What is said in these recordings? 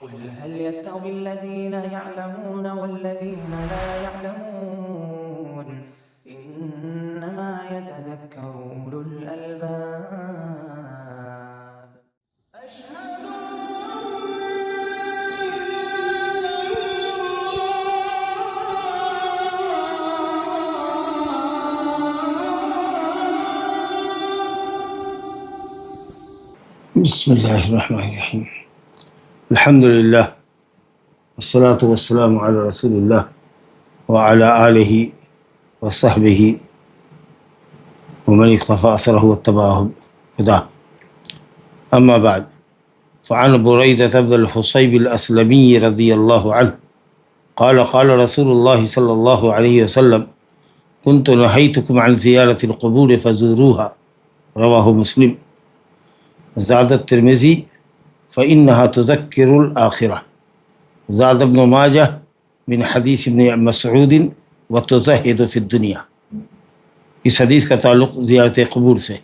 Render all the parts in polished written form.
قل هل يستوي الذين يعلمون والذين لا يعلمون إنما يتذكر أولو الألباب أشهد بسم الله الرحمن الرحيم. الحمد لله والصلاة والسلام على رسول الله وعلى آله وصحبه ومن اقتفى أثره واتبع هداه. أما بعد، فعن بريدة بن الحصيب الأسلمي رضي الله عنه قال قال رسول الله صلى الله عليه وسلم كنت نهيتكم عن زيارة القبور فزوروها رواه مسلم. زاد الترمذی فإنها تذکر الآخرہ. زاد ابن ماجہ من حدیث ابن مسعود وتزہد فی الدنیا. اس حدیث کا تعلق زیارت قبور سے.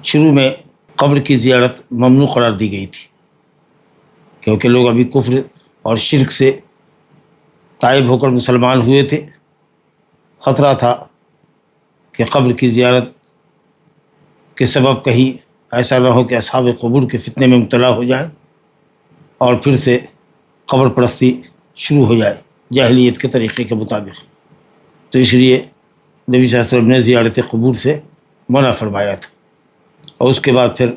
شروع میں قبر کی زیارت ممنوع قرار دی گئی تھی کیونکہ لوگ ابھی کفر اور شرک سے تائب ہو کر مسلمان ہوئے تھے. خطرہ تھا کہ قبر کی زیارت کے سبب کہیں ایسا نہ ہو کہ اصحاب قبور کے فتنے میں مبتلا ہو جائیں اور پھر سے قبر پرستی شروع ہو جائے جاہلیت کے طریقے کے مطابق. تو اس لیے نبی صلی اللہ علیہ وسلم نے زیارت قبور سے منع فرمایا تھا. اور اس کے بعد پھر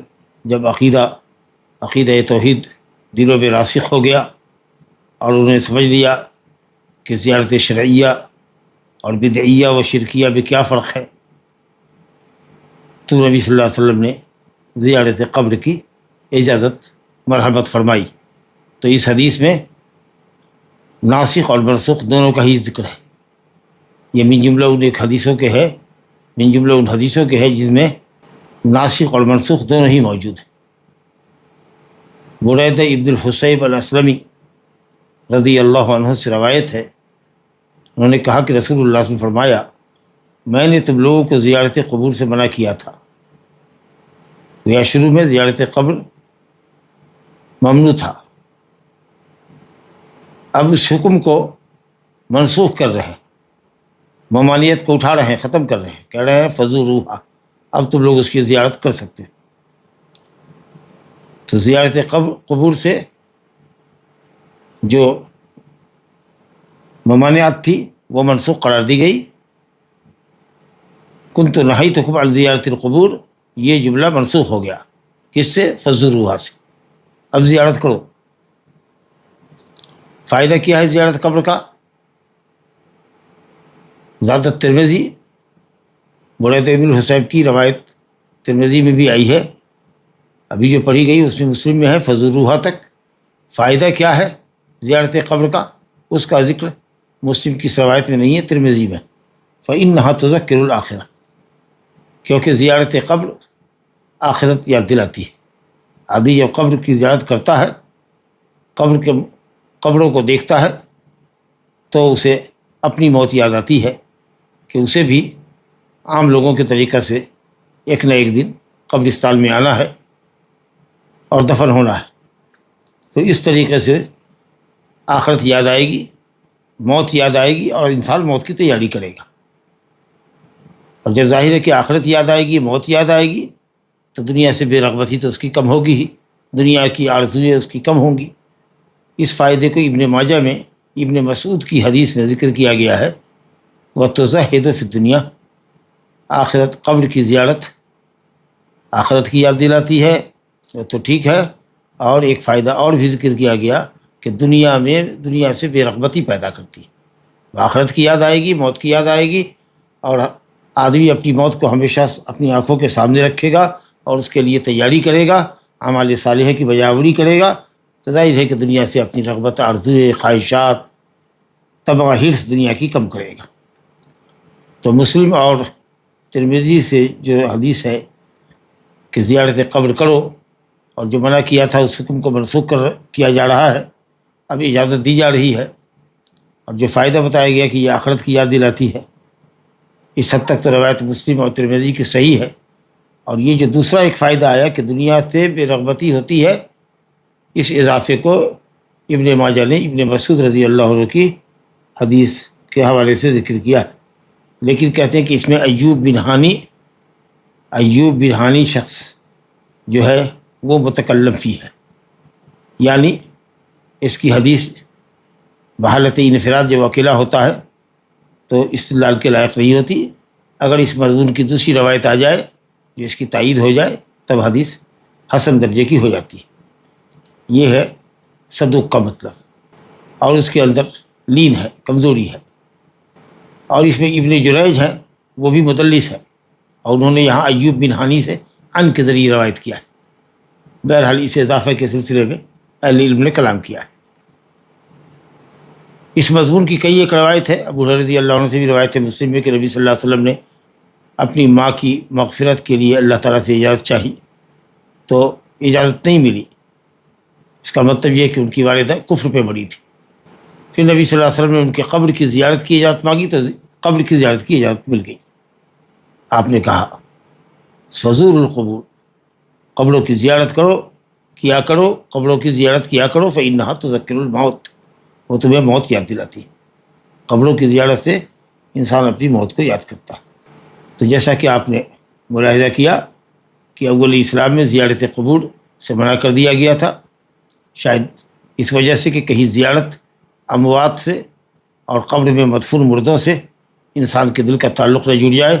جب عقیدہ توحید دلوں میں راسخ ہو گیا اور انہوں نے سمجھ لیا کہ زیارت شرعیہ اور بدعیہ و شرکیہ میں کیا فرق ہے، تو نبی صلی اللہ علیہ وسلم نے زیارت قبر کی اجازت مرحمت فرمائی. تو اس حدیث میں ناسخ اور منسوخ دونوں کا ہی ذکر ہے. یہ من جملہ ان حدیثوں کے ہے جن میں ناسخ اور منسوخ دونوں ہی موجود ہیں. بریدہ ابن الحصیب الاسلمی رضی اللہ عنہ سے روایت ہے، انہوں نے کہا کہ رسول اللہ صلی اللہ علیہ وسلم فرمایا میں نے تم لوگوں کو زیارت قبور سے منع کیا تھا. یا شروع میں زیارت قبر ممنوع تھا، اب اس حکم کو منسوخ کر رہے ہیں، ممانعت کو اٹھا رہے ہیں، ختم کر رہے ہیں، کہہ رہے ہیں فزوروہا، اب تم لوگ اس کی زیارت کر سکتے ہیں. تو زیارت قبور سے جو ممانعت تھی وہ منسوخ قرار دی گئی. کنت نہیتکم عن زیارت القبور، یہ جملہ منسوخ ہو گیا. کس سے؟ فزوروہا سے. اب زیارت کرو. فائدہ کیا ہے زیارت قبر کا؟ زاد الترمذی، بریدہ ابن الحصیب کی روایت ترمذی میں بھی آئی ہے، ابھی جو پڑھی گئی اس میں مسلم میں ہے فزوروہا تک. فائدہ کیا ہے زیارت قبر کا؟ اس کا ذکر مسلم کی اس روایت میں نہیں ہے، ترمذی میں. فإنها تذکر الآخرہ، کیونکہ زیارت قبر آخرت یاد دلاتی ہے. آدمی جب قبر کی زیارت کرتا ہے، قبروں کو دیکھتا ہے، تو اسے اپنی موت یاد آتی ہے کہ اسے بھی عام لوگوں کے طریقہ سے ایک نہ ایک دن قبرستان میں آنا ہے اور دفن ہونا ہے. تو اس طریقے سے آخرت یاد آئے گی، موت یاد آئے گی اور انسان موت کی تیاری کرے گا. اور جب ظاہر ہے کہ آخرت یاد آئے گی، موت یاد آئے گی، تو دنیا سے بے رغبتی تو اس کی کم ہوگی ہی، دنیا کی آرزویں اس کی کم ہوں گی. اس فائدے کو ابن ماجہ میں ابن مسعود کی حدیث میں ذکر کیا گیا ہے. وَتُزَہِّدُ فِي الدُّنْيَا، آخرت، قبر کی زیارت آخرت کی یاد دلاتی ہے تو ٹھیک ہے. اور ایک فائدہ اور بھی ذکر کیا گیا کہ دنیا سے بے رغبتی پیدا کرتی ہے. آخرت کی یاد آئے گی، موت کی یاد آئے گی، اور آدمی اپنی موت کو ہمیشہ اپنی آنکھوں کے سامنے رکھے گا اور اس کے لیے تیاری کرے گا، اعمال صالحہ کی بجاوری کرے گا. تو ظاہر ہے کہ دنیا سے اپنی رغبت، آرزوئے، خواہشات، طمع، حرص دنیا کی کم کرے گا. تو مسلم اور ترمذی سے جو حدیث ہے کہ زیارت قبر کرو، اور جو منع کیا تھا اس حکم کو منسوخ کیا جا رہا ہے، اب اجازت دی جا رہی ہے. اور جو فائدہ بتایا گیا کہ یہ آخرت کی یاد دلاتی ہے، اس حد تک تو روایت مسلم اور ترمذی کی صحیح ہے. اور یہ جو دوسرا ایک فائدہ آیا کہ دنیا سے بے رغبتی ہوتی ہے، اس اضافے کو ابن ماجہ نے ابن مسعود رضی اللہ عنہ کی حدیث کے حوالے سے ذکر کیا ہے، لیکن کہتے ہیں کہ اس میں ایوب بن ہانی شخص جو ہے وہ متکلم فی ہے، یعنی اس کی حدیث بحالت انفراد جب اکیلا ہوتا ہے تو استدلال کے لائق نہیں ہوتی۔ اگر اس مضمون کی دوسری روایت آ جائے جو اس کی تائید ہو جائے تب حدیث حسن درجے کی ہو جاتی ہے۔ یہ ہے صدوق کا مطلب، اور اس کے اندر لین ہے، کمزوری ہے۔ اور اس میں ابن جریج ہے، وہ بھی مدلس ہے، اور انہوں نے یہاں ایوب بن ہانی سے عن کے ذریعے روایت کیا ہے۔ بہرحال اس اضافے کے سلسلے میں اہل علم نے کلام کیا ہے۔ اس مضمون کی کئی ایک روایت ہے، ابو ہریرہ رضی اللہ عنہ سے بھی روایت ہے مسلم میں کہ نبی صلی اللہ علیہ وسلم نے اپنی ماں کی مغفرت کے لیے اللہ تعالیٰ سے اجازت چاہی تو اجازت نہیں ملی۔ اس کا مطلب یہ کہ ان کی والدہ کفر پہ مری تھی۔ پھر نبی صلی اللہ علیہ وسلم نے ان کے قبر کی زیارت کی اجازت مانگی تو قبر کی زیارت کی اجازت مل گئی۔ آپ نے کہا فزور القبور، قبروں کی زیارت کیا کرو، قبروں کی زیارت کیا کرو، فإنها تذکر الموت، وہ تمہیں موت یاد دلاتی ہے۔ قبروں کی زیارت سے انسان اپنی موت کو یاد کرتا ہے۔ تو جیسا کہ آپ نے ملاحظہ کیا کہ اول اسلام میں زیارت قبور سے منع کر دیا گیا تھا، شاید اس وجہ سے کہ کہیں زیارت اموات سے اور قبر میں مدفون مردوں سے انسان کے دل کا تعلق نہ جڑ جائے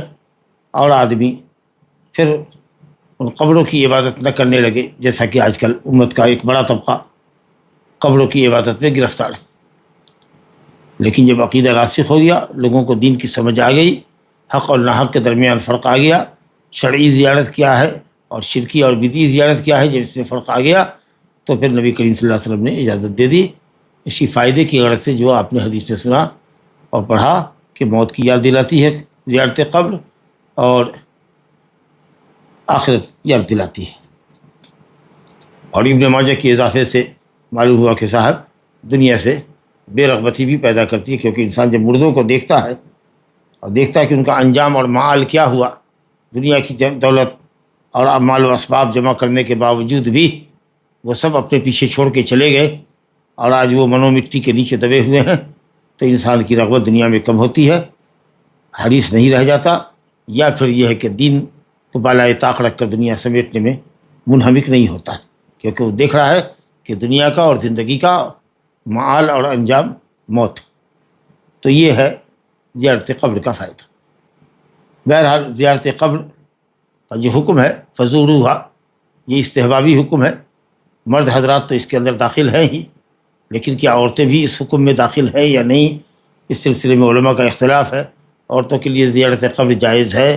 اور آدمی پھر ان قبروں کی عبادت نہ کرنے لگے، جیسا کہ آج کل امت کا ایک بڑا طبقہ قبروں کی عبادت میں گرفتار ہے۔ لیکن جب عقیدہ راسخ ہو گیا، لوگوں کو دین کی سمجھ آ گئی، حق اور ناحق کے درمیان فرق آ گیا، شرعی زیارت کیا ہے اور شرکی اور بدعی زیارت کیا ہے، جب اس میں فرق آ گیا تو پھر نبی کریم صلی اللہ علیہ وسلم نے اجازت دے دی، اسی فائدے کی غرض سے جو آپ نے حدیث میں سنا اور پڑھا کہ موت کی یاد دلاتی ہے زیارت قبر اور آخرت یاد دلاتی ہے۔ اور ابن ماجہ کے اضافے سے معلوم ہوا کہ صاحب دنیا سے بے رغبتی بھی پیدا کرتی ہے، کیونکہ انسان جب مردوں کو دیکھتا ہے اور دیکھتا ہے کہ ان کا انجام اور معال کیا ہوا، دنیا کی دولت اور اعمال و اسباب جمع کرنے کے باوجود بھی وہ سب اپنے پیچھے چھوڑ کے چلے گئے اور آج وہ منو مٹی کے نیچے دبے ہوئے ہیں، تو انسان کی رغبت دنیا میں کم ہوتی ہے، حریص نہیں رہ جاتا، یا پھر یہ ہے کہ دین کو بالائے طاق رکھ کر دنیا سمیٹنے میں منہمک نہیں ہوتا ہے، کیونکہ وہ دیکھ رہا ہے کہ دنیا کا اور زندگی کا معال اور انجام موت۔ تو یہ ہے زیارت قبر کا فائدہ۔ بہرحال زیارت قبر کا جو حکم ہے فزوروہا، یہ استحبابی حکم ہے، مرد حضرات تو اس کے اندر داخل ہیں ہی، لیکن کیا عورتیں بھی اس حکم میں داخل ہیں یا نہیں، اس سلسلے میں علماء کا اختلاف ہے۔ عورتوں کے لیے زیارت قبر جائز ہے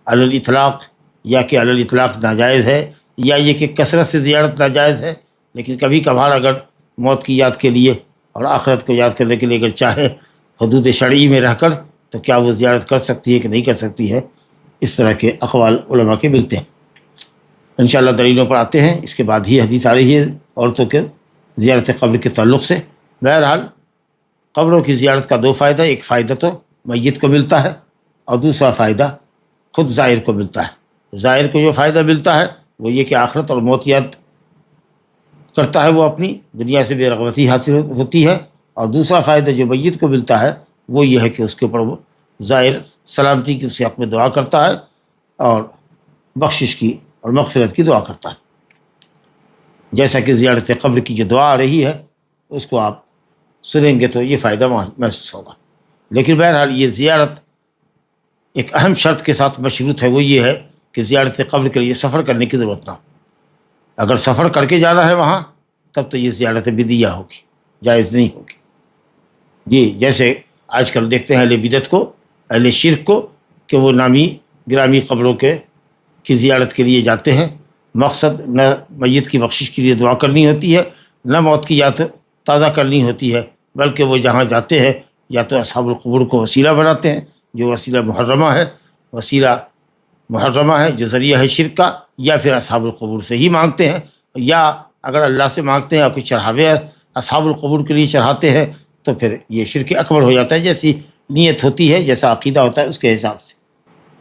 علی الاطلاق، یا کہ علی الاطلاق ناجائز ہے، یا یہ کہ کثرت سے زیارت ناجائز ہے، لیکن کبھی کبھار اگر موت کی یاد کے لیے اور آخرت کو یاد کرنے کے لیے اگر چاہے حدود شرعی میں رہ کر تو کیا وہ زیارت کر سکتی ہے کہ نہیں کر سکتی ہے، اس طرح کے اقوال علماء کے ملتے ہیں۔ انشاءاللہ دلیلوں پر آتے ہیں، اس کے بعد ہی حدیث آ رہی ہے عورتوں کے زیارت قبر کے تعلق سے۔ بہرحال قبروں کی زیارت کا دو فائدہ، ایک فائدہ تو میت کو ملتا ہے اور دوسرا فائدہ خود زائر کو ملتا ہے۔ زائر کو جو فائدہ ملتا ہے وہ یہ کہ آخرت اور موت یاد کرتا ہے، وہ اپنی دنیا سے بے رغبتی حاصل ہوتی ہے، اور دوسرا فائدہ جو میت کو ملتا ہے وہ یہ ہے کہ اس کے اوپر وہ زائر سلامتی کی اس حق میں دعا کرتا ہے اور بخشش کی اور مغفرت کی دعا کرتا ہے۔ جیسا کہ زیارت قبر کی جو دعا آ رہی ہے اس کو آپ سنیں گے تو یہ فائدہ محسوس ہوگا۔ لیکن بہرحال یہ زیارت ایک اہم شرط کے ساتھ مشروط ہے، وہ یہ ہے کہ زیارت قبر کے لیے سفر کرنے کی ضرورت نہ ہو۔ اگر سفر کر کے جانا ہے وہاں تب تو یہ زیارت بدعیہ ہوگی، جائز نہیں ہوگی۔ جی جیسے آج کل دیکھتے ہیں اہل بدعت کو، اہل شرک کو، کہ وہ نامی گرامی قبروں کی زیارت کے لیے جاتے ہیں، مقصد نہ میت کی بخشش کے لیے دعا کرنی ہوتی ہے، نہ موت کی یاد تازہ کرنی ہوتی ہے، بلکہ وہ جہاں جاتے ہیں یا تو اصحاب القبور کو وسیلہ بناتے ہیں جو وسیلہ محرمہ ہے جو ذریعہ ہے شرک کا، یا پھر اصحاب القبور سے ہی مانگتے ہیں، یا اگر اللہ سے مانگتے ہیں یا کچھ چڑھاوے اصحاب القبور کے لیے چڑھاتے ہیں تو پھر یہ شرک اکبر ہو جاتا ہے، جیسی نیت ہوتی ہے، جیسا عقیدہ ہوتا ہے اس کے حساب سے۔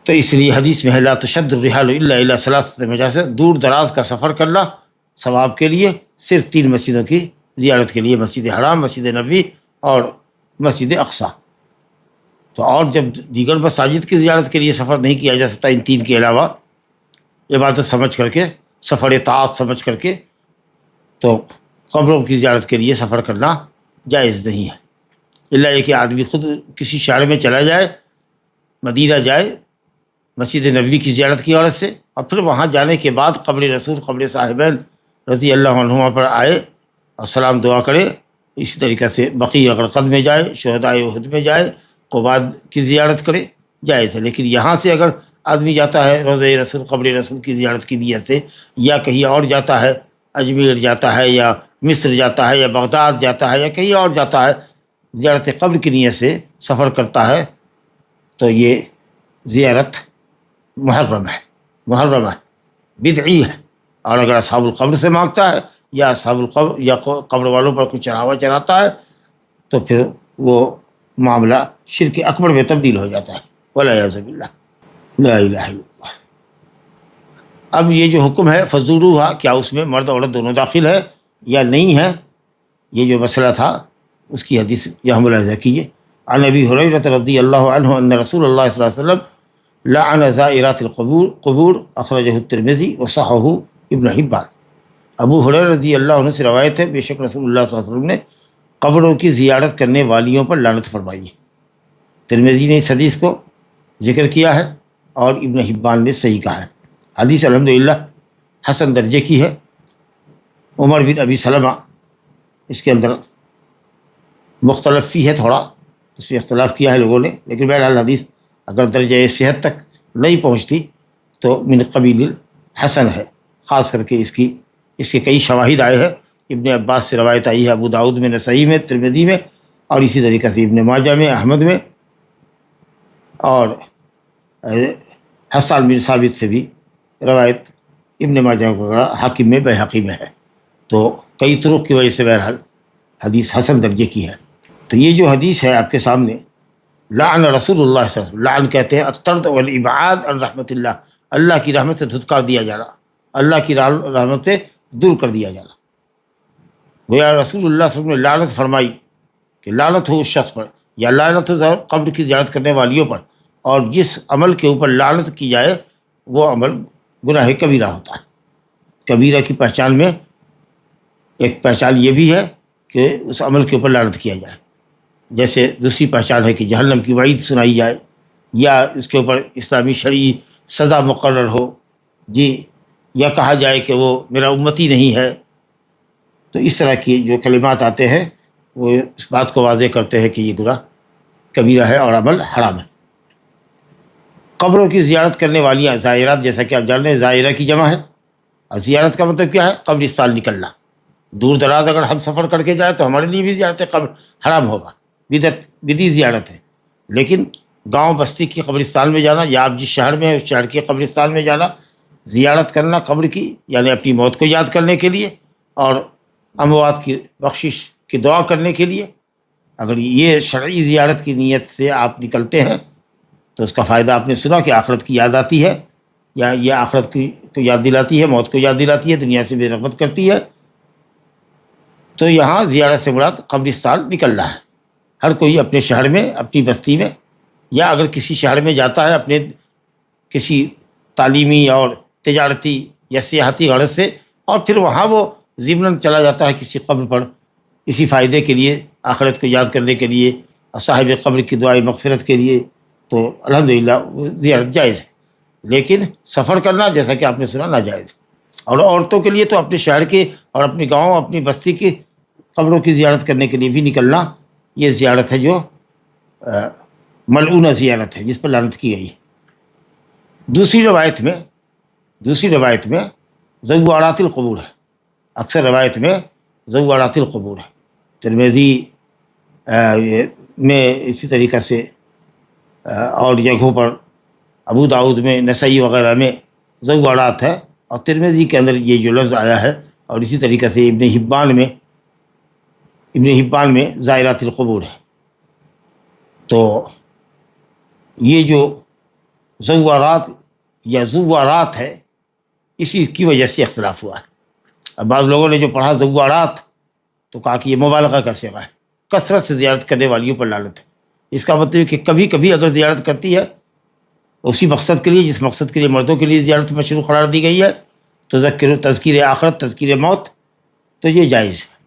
تو اس لیے حدیث میں ہے لا تشد الرحال الا الى ثلاثة مساجد، دور دراز کا سفر کرنا ثواب کے لیے صرف 3 مسجدوں کی زیارت کے لیے مسجد حرام، مسجد نبوی اور مسجد اقصیٰ۔ تو اور جب دیگر مساجد کی زیارت کے لیے سفر نہیں کیا جا سکتا ان تین کے علاوہ، عبادت سمجھ کر کے، سفر طاعت سمجھ کر کے، تو قبروں کی زیارت کے لیے سفر کرنا جائز نہیں ہے، الا یہ کہ آدمی خود کسی شہر میں چلا جائے، مدینہ جائے مسجد نبوی کی زیارت کی غرض سے، اور پھر وہاں جانے کے بعد قبر رسول، قبر صاحبین رضی اللہ عنہما پر آئے اور سلام دعا کرے۔ اسی طریقے سے بقیع غرقد میں جائے، شہداء احد میں جائے، قباء کی زیارت کرے، جائز ہے۔ لیکن یہاں سے اگر آدمی جاتا ہے روضہ رسول، قبر رسول کی زیارت کی نیت سے، یا کہیں اور جاتا ہے، اجمیر جاتا ہے یا مصر جاتا ہے یا بغداد جاتا ہے یا کہیں اور جاتا ہے، زیارت قبر کی نیت سے سفر کرتا ہے، تو یہ زیارت محرم ہے، بدعی ہے۔ اور اگر اصحاب القبر سے مانگتا ہے یا اصحاب القبر یا قبر والوں پر کچھ چڑھاوا چڑھاتا ہے، تو پھر وہ معاملہ شرک اکبر میں تبدیل ہو جاتا ہے، والعیاذ باللہ، لا الہ الا اللہ۔ اب یہ جو حکم ہے فزوروہا، کیا اس میں مرد عورت دونوں داخل ہے یا نہیں ہے، یہ جو مسئلہ تھا اس کی حدیث یہاں ملاحظہ کیجیے۔ عن ابی ہریرہ رضی اللہ عنہ ان رسول اللہ صلی اللہ علیہ وسلم لعن زائرات القبور اخرجہ الترمذی وصححہ ابن حبان۔ ابو ہریرہ رضی اللہ عنہ سے روایت ہے، بے شک رسول اللہ صلی اللہ علیہ وسلم نے قبروں کی زیارت کرنے والیوں پر لعنت فرمائی ہے۔ ترمذی نے اس حدیث کو ذکر کیا ہے اور ابن حبان نے صحیح کہا ہے۔ حدیث الحمدللہ حسن درجے کی ہے۔ عمر بن ابی سلمہ اس کے اندر مختلف فی ہے، تھوڑا اس میں اختلاف کیا ہے لوگوں نے، لیکن بہرحال حدیث اگر درجہ صحت تک نہیں پہنچتی تو من قبیل الحسن ہے، خاص کر کے اس کے کئی شواہد آئے ہیں۔ ابن عباس سے روایت آئی ہے ابو داؤد میں، نسائی میں، ترمذی میں، اور اسی طریقے سے ابن ماجہ میں، احمد میں، اور حسان بن ثابت سے بھی روایت ابن ماجہ وغیرہ، حاکم میں، بیہقی میں ہے۔ تو کئی طرق کی وجہ سے بہرحال حدیث حسن درجے کی ہے۔ تو یہ جو حدیث ہے آپ کے سامنے، لعن رسول اللہ صلی اللہ علیہ وسلم، لعن کہتے ہیں الطرد والابعاد عن رحمت اللہ، اللہ کی رحمت سے دھتکار دیا جانا، اللہ کی رحمت سے دور کر دیا جانا۔ گویا رسول اللہ صلی اللہ علیہ وسلم نے لعنت فرمائی کہ لعنت ہو اس شخص پر، یا لعنت ہو قبر کی زیارت کرنے والیوں پر، اور جس عمل کے اوپر لعنت کی جائے وہ عمل گناہ کبیرہ ہوتا ہے۔ کبیرہ کی پہچان میں ایک پہچان یہ بھی ہے کہ اس عمل کے اوپر لعنت کیا جائے، جیسے دوسری پہچان ہے کہ جہنم کی وعید سنائی جائے، یا اس کے اوپر اسلامی شرعی سزا مقرر ہو، جی، یا کہا جائے کہ وہ میرا امتی نہیں ہے۔ تو اس طرح کی جو کلمات آتے ہیں وہ اس بات کو واضح کرتے ہیں کہ یہ گناہ کبیرہ ہے اور عمل حرام ہے۔ قبروں کی زیارت کرنے والیاں زائرات، جیسا کہ آپ جان رہے ہیں زائرہ کی جمع ہے، اور زیارت کا مطلب کیا ہے؟ قبرستان نکلنا۔ دور دراز اگر ہم سفر کر کے جائیں تو ہمارے لیے بھی زیارت قبر حرام ہوگا، بدعی زیارت ہے۔ لیکن گاؤں بستی کی قبرستان میں جانا، یا آپ جس شہر میں ہیں اس شہر کے قبرستان میں جانا، زیارت کرنا قبر کی، یعنی اپنی موت کو یاد کرنے کے لیے اور اموات کی بخشش کی دعا کرنے کے لیے، اگر یہ شرعی زیارت کی نیت سے آپ نکلتے ہیں تو اس کا فائدہ آپ نے سنا کہ آخرت کی یاد آتی ہے، یا یہ آخرت کو یاد دلاتی ہے، موت کو یاد دلاتی ہے، دنیا سے بے رغبت کرتی ہے۔ تو یہاں زیارت سے مراد قبرستان نکلنا ہے۔ ہر کوئی اپنے شہر میں، اپنی بستی میں، یا اگر کسی شہر میں جاتا ہے اپنے کسی تعلیمی اور تجارتی یا سیاحتی غرض سے، اور پھر وہاں وہ ضمناً چلا جاتا ہے کسی قبر پر اسی فائدے کے لیے، آخرت کو یاد کرنے کے لیے، صاحب قبر کی دعائے مغفرت کے لیے، تو الحمدللہ وہ زیارت جائز ہے۔ لیکن سفر کرنا، جیسا کہ آپ نے سنا، ناجائز ہے۔ اور عورتوں کے لیے تو اپنے شہر کے اور اپنے گاؤں، اپنی بستی کی قبروں کی زیارت کرنے کے لیے بھی نکلنا، یہ زیارت ہے جو ملعونہ زیارت ہے، جس پر لعنت کی گئی ہے۔ دوسری روایت میں زوارات القبور ہے، اکثر روایت میں زوارات القبور ہے۔ ترمذی میں اسی طریقے سے اور جگہوں پر، ابو داؤد میں، نسائی وغیرہ میں زوارات ہے، اور ترمذی کے اندر یہ جو لفظ آیا ہے، اور اسی طریقے سے ابن حبان میں زائرات القبور ہے۔ تو یہ جو زوارات یا زوارات ہے، اسی کی وجہ سے اختلاف ہوا ہے۔ اب بعض لوگوں نے جو پڑھا زوارات، تو کہا کہ یہ مبالغہ کا صیغہ ہے، کثرت سے زیارت کرنے والیوں پر لعنت ہے۔ اس کا مطلب ہے کہ کبھی کبھی اگر زیارت کرتی ہے اسی مقصد کے لیے جس مقصد کے لیے مردوں کے لیے زیارت مشروع قرار دی گئی ہے، تذکیر آخرت، تذکیر موت، تو یہ جائز ہے۔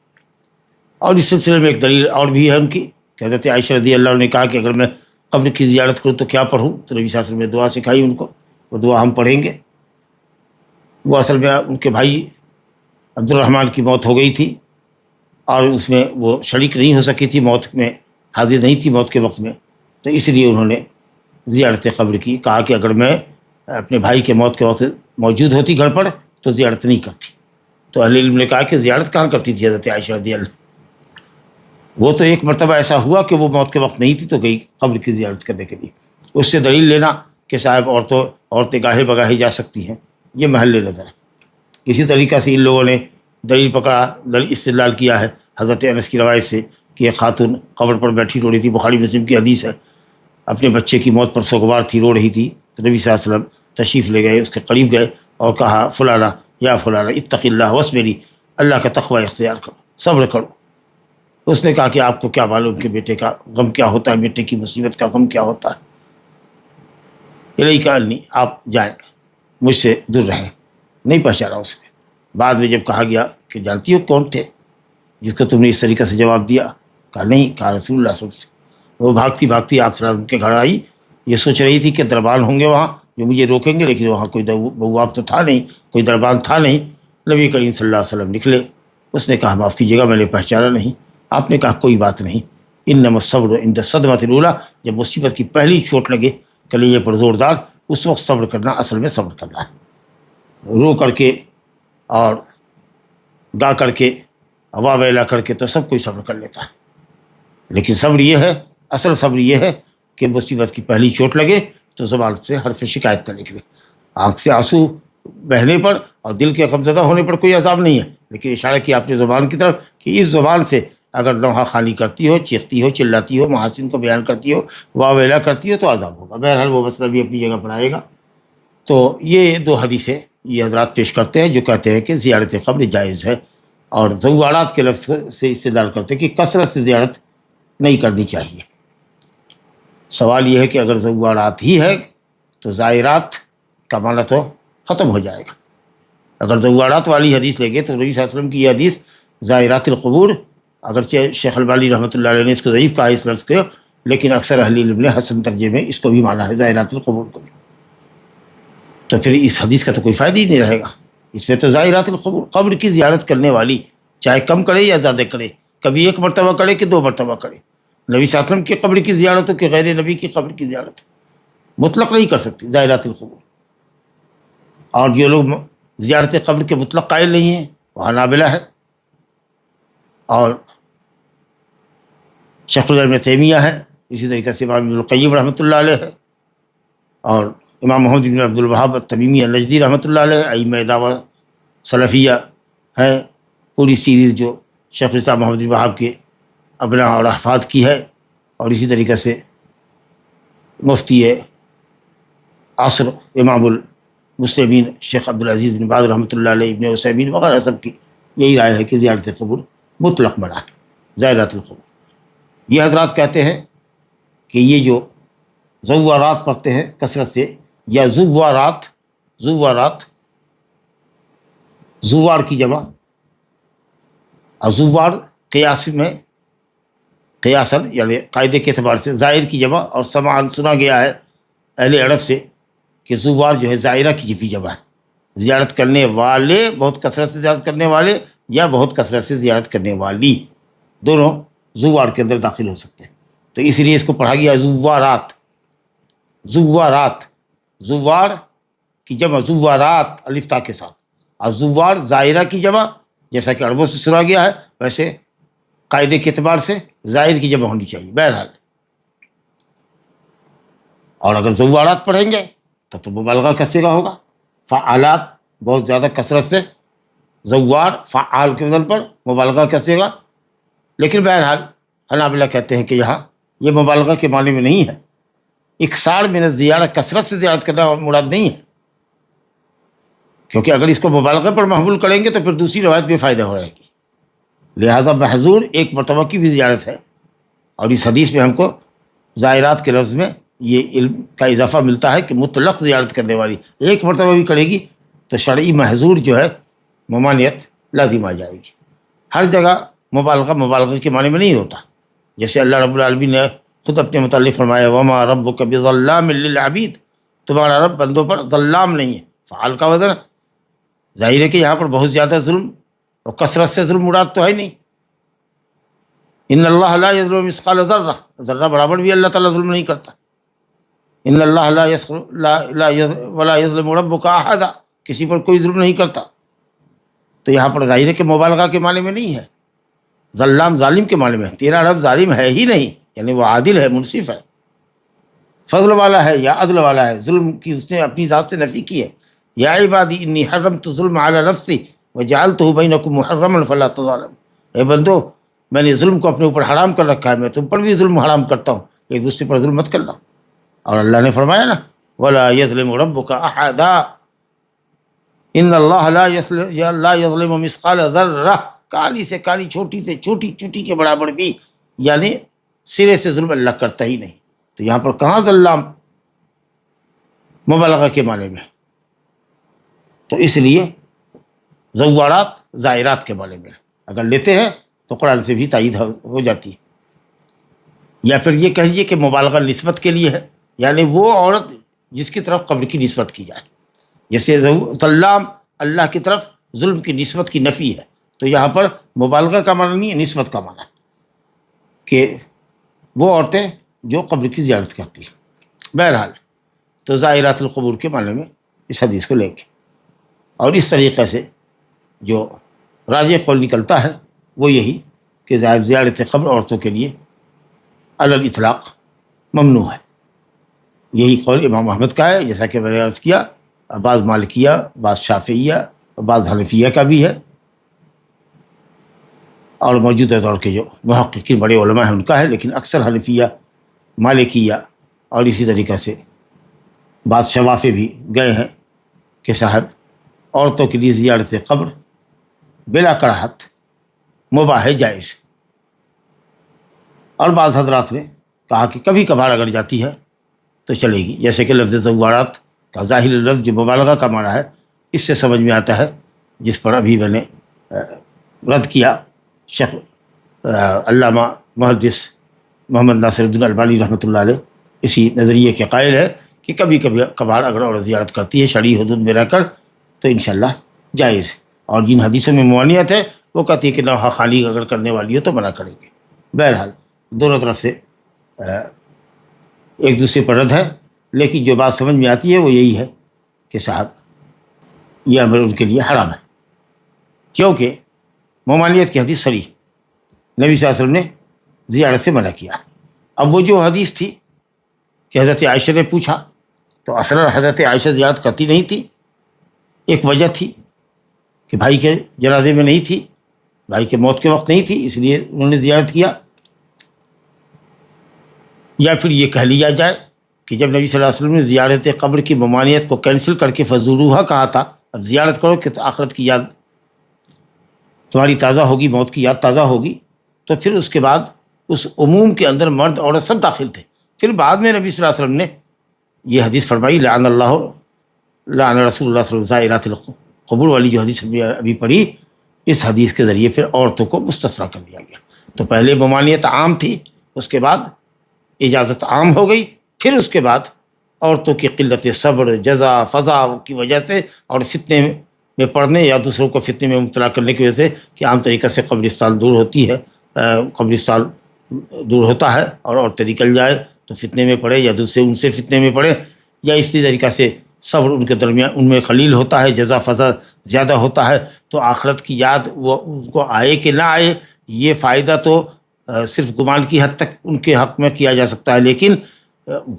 اور اس سلسلے میں ایک دلیل اور بھی ہے ان کی کہ حضرت عائشہ رضی اللہ عنہ نے کہا کہ اگر میں قبر کی زیارت کروں تو کیا پڑھوں، تو نبی صلی اللہ علیہ وسلم نے دعا سکھائی ان کو، وہ دعا ہم پڑھیں گے۔ وہ اصل میں ان کے بھائی عبد الرحمن کی موت ہو گئی تھی اور اس میں وہ شریک نہیں ہو سکی تھی، موت میں حاضر نہیں تھی موت کے وقت میں، تو اس لیے انہوں نے زیارت قبر کی، کہا کہ اگر میں اپنے بھائی کے موت کے وقت موجود ہوتی گھر پر تو زیارت نہیں کرتی۔ تو اہل علم نے کہا کہ زیارت کہاں کرتی تھی حضرت عائشہ رضی اللہ، وہ تو ایک مرتبہ ایسا ہوا کہ وہ موت کے وقت نہیں تھی تو گئی قبر کی زیارت کرنے کے لیے۔ اس سے دلیل لینا کہ صاحب عورتیں گاہے بگاہے جا سکتی ہیں، یہ محل نظر ہے۔ اسی طریقہ سے ان لوگوں نے دلیل پکڑا، استدلال کیا ہے حضرت انس کی روایت سے کہ ایک خاتون قبر پر بیٹھی رو رہی تھی، بخاری مسلم کی حدیث ہے، اپنے بچے کی موت پر سوگوار تھی، رو رہی تھی، تو نبی صلی اللہ علیہ وسلم تشریف لے گئے، اس کے قریب گئے اور کہا فلانا یا فلانا اتق اللہ واصبری، اللہ کا تقوی اختیار کرو، صبر کرو۔ اس نے کہا کہ آپ کو کیا معلوم کہ بیٹے کا غم کیا ہوتا ہے، بیٹے کی مصیبت کا غم کیا ہوتا ہے، الیک عنی، آپ جائیں، مجھ سے دور رہیں، نہیں پہچانا اس نے۔ بعد میں جب کہا گیا کہ جانتی ہو کون تھے جس کو تم نے اس طریقے سے جواب دیا، کہا نہیں، کہا رسول اللہ صلی اللہ علیہ وسلم۔ وہ بھاگتی بھاگتی آپ صلی اللہ علیہ وسلم کے گھر آئی، یہ سوچ رہی تھی کہ دربان ہوں گے وہاں جو مجھے روکیں گے، لیکن وہاں کوئی بواب تو تھا نہیں، کوئی دربان تھا نہیں۔ نبی کریم صلی اللہ علیہ وسلم نکلے، اس نے کہا معاف کیجیے گا میں نے پہچانا نہیں۔ آپ نے کہا کوئی بات نہیں، انما الصبر عند الصدمۃ الاولیٰ، جب مصیبت کی پہلی چوٹ لگے کلیجے پر زوردار، اس وقت صبر کرنا اصل میں صبر کرنا ہے۔ رو کر کے اور گا کر کے واہ ویلا کر کے تو سب کوئی صبر کر لیتا ہے، لیکن صبر یہ ہے، اصل صبر یہ ہے کہ مصیبت کی پہلی چوٹ لگے تو زبان سے حرف شکایت نہ نکلے، آنکھ سے آنسو بہنے پر اور دل کے غمزدہ ہونے پر کوئی عذاب نہیں ہے، لیکن اشارہ کیا آپ نے زبان کی طرف کہ اس زبان سے اگر نوحہ خالی کرتی ہو، چیختی ہو، چلاتی ہو، محاسن کو بیان کرتی ہو، واہ ویلا کرتی ہو تو عذاب ہوگا۔ بہرحال وہ مسئلہ بھی اپنی جگہ پر آئے گا۔ تو یہ دو حدیثیں یہ حضرات پیش کرتے ہیں جو کہتے ہیں کہ زیارت قبر جائز ہے، اور زوارات کے لفظ سے استدلال کرتے ہیں کہ کثرت سے زیارت نہیں کرنی چاہیے۔ سوال یہ ہے کہ اگر زوارات ہی ہے تو زائرات کا معنی تو ختم ہو جائے گا۔ اگر زوارات والی حدیث لیں گے تو نبی صلی اللہ علیہ وسلم کی یہ حدیث زائرات القبور، اگرچہ شیخ البانی رحمۃ اللہ علیہ نے اس کو ضعیف کہا اس لفظ کو، لیکن اکثر اہل علم نے حسن درجے میں اس کو بھی مانا ہے زائرات القبور کو، تو پھر اس حدیث کا تو کوئی فائدہ ہی نہیں رہے گا۔ اس میں تو زائرات القبور، قبر کی زیارت کرنے والی چاہے کم کرے یا زیادہ کرے، کبھی ایک مرتبہ کرے کہ دو مرتبہ کرے، نبی صلی اللہ علیہ وسلم کی قبر کی زیارت ہو کہ غیر نبی کی قبر کی زیارت ہو، مطلق نہیں کر سکتی زائرات القبور۔ اور جو لوگ زیارت قبر کے مطلق قائل نہیں ہیں وہ حنابلہ ہے، اور شیخ الاسلام ابن تیمیہ ہے، اسی طریقے سے امام ابن القیم رحمۃ اللہ علیہ ہے، اور امام محمد بن عبد الوہاب التمیمی النجدی رحمۃ اللہ علیہ، ائمہ دعویٰ سلفیہ ہے، پوری سیریز جو شیخ الاسلام محمد بن وہاب کے ابناء اور احفاد کی ہے، اور اسی طریقے سے مفتی عصر امام المسلمین شیخ عبدالعزیز بن باز رحمۃ اللہ علیہ، ابن عثیمین وغیرہ سب کی یہی رائے ہے کہ زیارت قبر مطلق منع ہے، زائرات القبور۔ یہ حضرات کہتے ہیں کہ یہ جو زوارات پڑھتے ہیں کثرت سے، یا زوارات، زوار کی جمع، اور زوار قیاس میں قیاساً یعنی قاعدے کے اعتبار سے زائر کی جمع، اور سمعاً سنا گیا ہے اہل عرب سے کہ زوار جو ہے زائرہ کی بھی جمع ہے، زیارت کرنے والے، بہت کثرت سے زیارت کرنے والے یا بہت کثرت سے زیارت کرنے والی، دونوں زوار کے اندر داخل ہو سکتے ہیں، تو اس لیے اس کو پڑھا گیا زوارات۔ زوار کی جمع زوارات الف تا کے ساتھ، اور زوار زائرہ کی جمع، جیسا کہ عربوں سے سنا گیا ہے ویسے قاعدے کے اعتبار سے زائر کی جمع ہونی چاہیے بہرحال۔ اور اگر زوارات پڑھیں گے تو مبالغہ کا صیغہ ہوگا، فعالات بہت زیادہ کثرت سے، زوار فعال کے وزن پر مبالغہ کا صیغہ، لیکن بہرحال حنابلہ کہتے ہیں کہ یہاں یہ مبالغہ کے معنی میں نہیں ہے، اکثار من الزیارہ، کثرت سے زیارت کرنا مراد نہیں ہے، کیونکہ اگر اس کو مبالغہ پر محمول کریں گے تو پھر دوسری روایت بے فائدہ ہو جائے گی، لہذا محظور ایک مرتبہ کی بھی زیارت ہے، اور اس حدیث میں ہم کو زائرات کے لفظ میں یہ علم کا اضافہ ملتا ہے کہ مطلق زیارت کرنے والی ایک مرتبہ بھی کرے گی تو شرعی محظور جو ہے ممانعت لازم آ جائے گی۔ ہر جگہ مبالغہ کے معنی میں نہیں ہوتا، جیسے اللہ رب العالمین نے خود اپنے متعلق فرمایا وما ربک بظلام للعبید، تمہارا رب بندوں پر ظلام نہیں ہے، فعال کا وزن ہے، ظاہر ہے کہ یہاں پر بہت زیادہ ظلم اور کثرت سے ظلم مراد تو ہے نہیں۔ ان اللہ لا یظلم مثقال ذرہ، ذرہ برابر بھی اللہ تعالیٰ ظلم نہیں کرتا۔ ان اللہ ولا یظلم ربک احدا، کسی پر کوئی ظلم نہیں کرتا۔ تو یہاں پر ظاہر ہے کہ مبالغہ کے معنی میں نہیں ہے، ظلام ظالم کے معنی میں ہے۔ تیرا رب ظالم ہے ہی نہیں، یعنی وہ عادل ہے، منصف ہے، فضل والا ہے یا عدل والا ہے، ظلم کی اس نے اپنی ذات سے نفی کی ہے۔ یا عبادی انی حرمت الظلم علی نفسی وجعلتہ بینکم محرما فلا تظالموا، اے بندو میں نے ظلم کو اپنے اوپر حرام کر رکھا ہے، میں تم پر بھی ظلم حرام کرتا ہوں، ایک دوسرے پر ظلم مت کرنا۔ اور اللہ نے فرمایا نا ولا یظلم ربک احدا ان اللہ لا یظلم مثقال ذرہ، کالی سے کالی چھوٹی سے چھوٹی چوٹی کے برابر بھی، یعنی سرے سے ظلم اللہ کرتا ہی نہیں۔ تو یہاں پر کہاں ظلام مبالغہ کے معنی میں، تو اس لیے زوارات زائرات کے معنی میں اگر لیتے ہیں تو قرآن سے بھی تائید ہو جاتی ہے۔ یا پھر یہ کہیے کہ مبالغہ نسبت کے لیے ہے، یعنی وہ عورت جس کی طرف قبر کی نسبت کی جائے، جیسے ظلام اللہ کی طرف ظلم کی نسبت کی نفی ہے، تو یہاں پر مبالغہ کا معنی نہیں ہے، نسبت کا معنی ہے کہ وہ عورتیں جو قبر کی زیارت کرتی ہیں۔ بہرحال تو زائرات القبور کے معنی میں اس حدیث کو لیں گے، اور اس طریقے سے جو راجح قول نکلتا ہے وہ یہی کہ زیارت قبر عورتوں کے لیے علی الاطلاق ممنوع ہے۔ یہی قول امام احمد کا ہے، جیسا کہ میں نے عرض کیا، بعض مالکیہ، بعض شافعیہ، بعض حنفیہ کا بھی ہے، اور موجودہ دور کے جو محققین بڑے علماء ہیں ان کا ہے، لیکن اکثر حنفیہ، مالکیہ اور اسی طریقے سے بعض شوافع بھی گئے ہیں کہ صاحب عورتوں کے لیے زیارت قبر بلا کراہت مباح ہے، جائز۔ اور بعض حضرات نے کہا کہ کبھی کبھار اگر جاتی ہے تو چلے گی، جیسے کہ لفظ زوارات کا ظاہر لفظ جو مبالغہ کا معنی ہے اس سے سمجھ میں آتا ہے، جس پر ابھی میں نے رد کیا۔ شیخ علامہ محدث محمد ناصر الدین البانی رحمۃ اللہ علیہ اسی نظریے کے قائل ہے کہ کبھی کبھار اگر عورت زیارت کرتی ہے شرعی حدود میں رہ کر تو انشاءاللہ جائز ہے، اور جن حدیثوں میں ممانعت ہے وہ کہتی ہے کہ نوحہ خالی اگر کرنے والی ہو تو منع کریں گے۔ بہرحال دونوں طرف سے ایک دوسرے پر رد ہے، لیکن جو بات سمجھ میں آتی ہے وہ یہی ہے کہ صاحب یہ امر ان کے لیے حرام ہے، کیونکہ ممانعت کی حدیث صریح، نبی صلی اللہ علیہ وسلم نے زیارت سے منع کیا۔ اب وہ جو حدیث تھی کہ حضرت عائشہ نے پوچھا، تو اصل حضرت عائشہ زیارت کرتی نہیں تھی، ایک وجہ تھی کہ بھائی کے جنازے میں نہیں تھی، بھائی کے موت کے وقت نہیں تھی، اس لیے انہوں نے زیارت کیا۔ یا پھر یہ کہہ لیا جائے کہ جب نبی صلی اللہ علیہ وسلم نے زیارت قبر کی ممانعت کو کینسل کر کے فزوروہا کہا تھا، اب زیارت کرو کہ آخرت کی یاد تمہاری تازہ ہوگی، موت کی یاد تازہ ہوگی، تو پھر اس کے بعد اس عموم کے اندر مرد عورت سب داخل تھے۔ پھر بعد میں نبی صلی اللہ علیہ وسلم نے یہ حدیث فرمائی لعن رسول اللہ صلی اللہ علیہ وسلم زائرات القبور والی جو حدیث ابھی پڑھی، اس حدیث کے ذریعے پھر عورتوں کو مستثنیٰ کر دیا گیا۔ تو پہلے ممانعت عام تھی، اس کے بعد اجازت عام ہو گئی، پھر اس کے بعد عورتوں کی قلت صبر، جزا، فضا کی وجہ سے اور فتنے میں پڑنے یا دوسروں کو فتنے میں مبتلا کرنے کی وجہ سے کہ عام طریقے سے قبرستان دور ہوتی ہے، قبرستان دور ہوتا ہے اور عورتیں نکل جائے تو فتنے میں پڑے، یا دوسرے ان سے فتنے میں پڑے، یا اسی طریقہ سے صبر ان کے درمیان ان میں قلیل ہوتا ہے، جزا فضا زیادہ ہوتا ہے، تو آخرت کی یاد وہ ان کو آئے کہ نہ آئے، یہ فائدہ تو صرف گمان کی حد تک ان کے حق میں کیا جا سکتا ہے، لیکن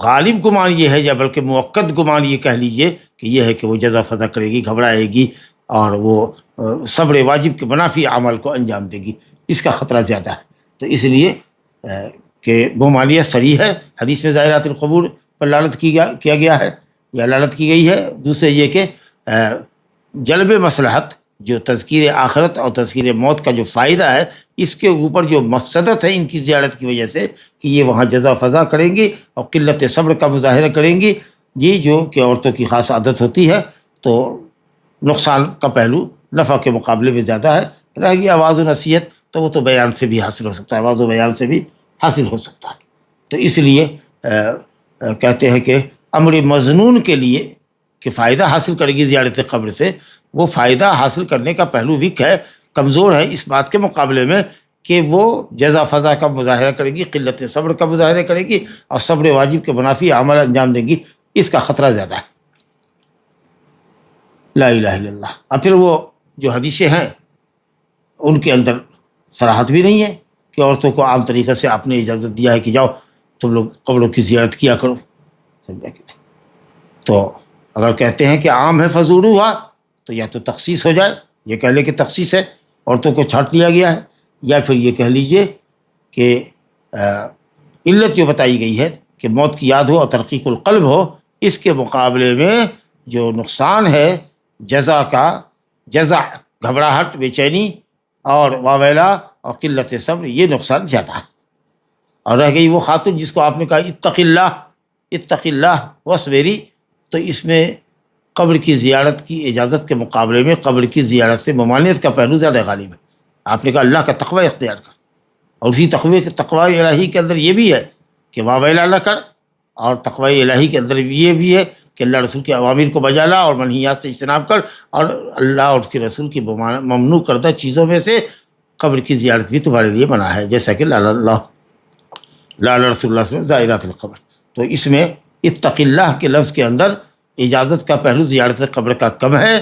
غالب گمان یہ ہے، یا بلکہ موقت گمان یہ کہہ لیجیے کہ یہ ہے کہ وہ جزا فضا کرے گی، گھبرائے گی، اور وہ صبر واجب کے منافی عمل کو انجام دے گی، اس کا خطرہ زیادہ ہے۔ تو اس لیے کہ ممانعت صریح ہے، حدیث میں زائرات القبور پر لعنت کیا گیا ہے یا لعنت کی گئی ہے۔ دوسرے یہ کہ جلب مصلحت، جو تذکیر آخرت اور تذکیر موت کا جو فائدہ ہے، اس کے اوپر جو مفسدت ہے ان کی زیارت کی وجہ سے کہ یہ وہاں جزا فضا کریں گی اور قلت صبر کا مظاہرہ کریں گی، یہ جو کہ عورتوں کی خاص عادت ہوتی ہے، تو نقصان کا پہلو نفع کے مقابلے میں زیادہ ہے۔ رہ گی آواز و نصیحت، تو وہ تو بیان سے بھی حاصل ہو سکتا ہے، آواز و بیان سے بھی حاصل ہو سکتا ہے۔ تو اس لیے کہتے ہیں کہ امر مظنون کے لیے کہ فائدہ حاصل کرے گی زیارت قبر سے، وہ فائدہ حاصل کرنے کا پہلو وک ہے، کمزور ہے اس بات کے مقابلے میں کہ وہ جزا فضا کا مظاہرہ کرے گی، قلت صبر کا مظاہرہ کرے گی اور صبر واجب کے منافی عمل انجام دیں گی، اس کا خطرہ زیادہ ہے۔ لا الہ الا اللہ۔ اور پھر وہ جو حدیثیں ہیں ان کے اندر صراحت بھی نہیں ہے کہ عورتوں کو عام طریقے سے آپ نے اجازت دیا ہے کہ جاؤ تم لوگ قبروں کی زیارت کیا کرو، سمجھا کہ نہیں؟ تو اگر کہتے ہیں کہ عام ہے فضول ہوا تو یا تو تخصیص ہو جائے، یہ کہہ لے کہ تخصیص ہے، عورتوں کو چھانٹ لیا گیا ہے، یا پھر یہ کہہ لیجئے کہ علت جو بتائی گئی ہے کہ موت کی یاد ہو اور ترقیق القلب ہو، اس کے مقابلے میں جو نقصان ہے جزا کا، جزع گھبراہٹ، بے چینی اور واویلا اور قلت صبر، یہ نقصان زیادہ ہے۔ اور رہ گئی وہ خاتون جس کو آپ نے کہا اتق اللہ وصبری، تو اس میں قبر کی زیارت کی اجازت کے مقابلے میں قبر کی زیارت سے ممانعت کا پہلو زیادہ غالب ہے۔ آپ نے کہا اللہ کا تقوی اختیار کر، اور اسی تقوی الہی کے اندر یہ بھی ہے کہ واویلا نہ کر، اور تقوی الہی کے اندر یہ بھی ہے کہ اللہ رسول کے اوامر کو بجا لا اور منہیات سے اجتناب کر، اور اللہ اور اس کے رسول کی ممنوع کردہ چیزوں میں سے قبر کی زیارت بھی تمہارے لیے منع ہے، جیسا کہ لا رسول اللہ صلی اللہ علیہ وسلم زائرات القبر۔ تو اس میں اتق اللہ کے لفظ کے اندر اجازت کا پہلو زیارت قبر کا کم ہے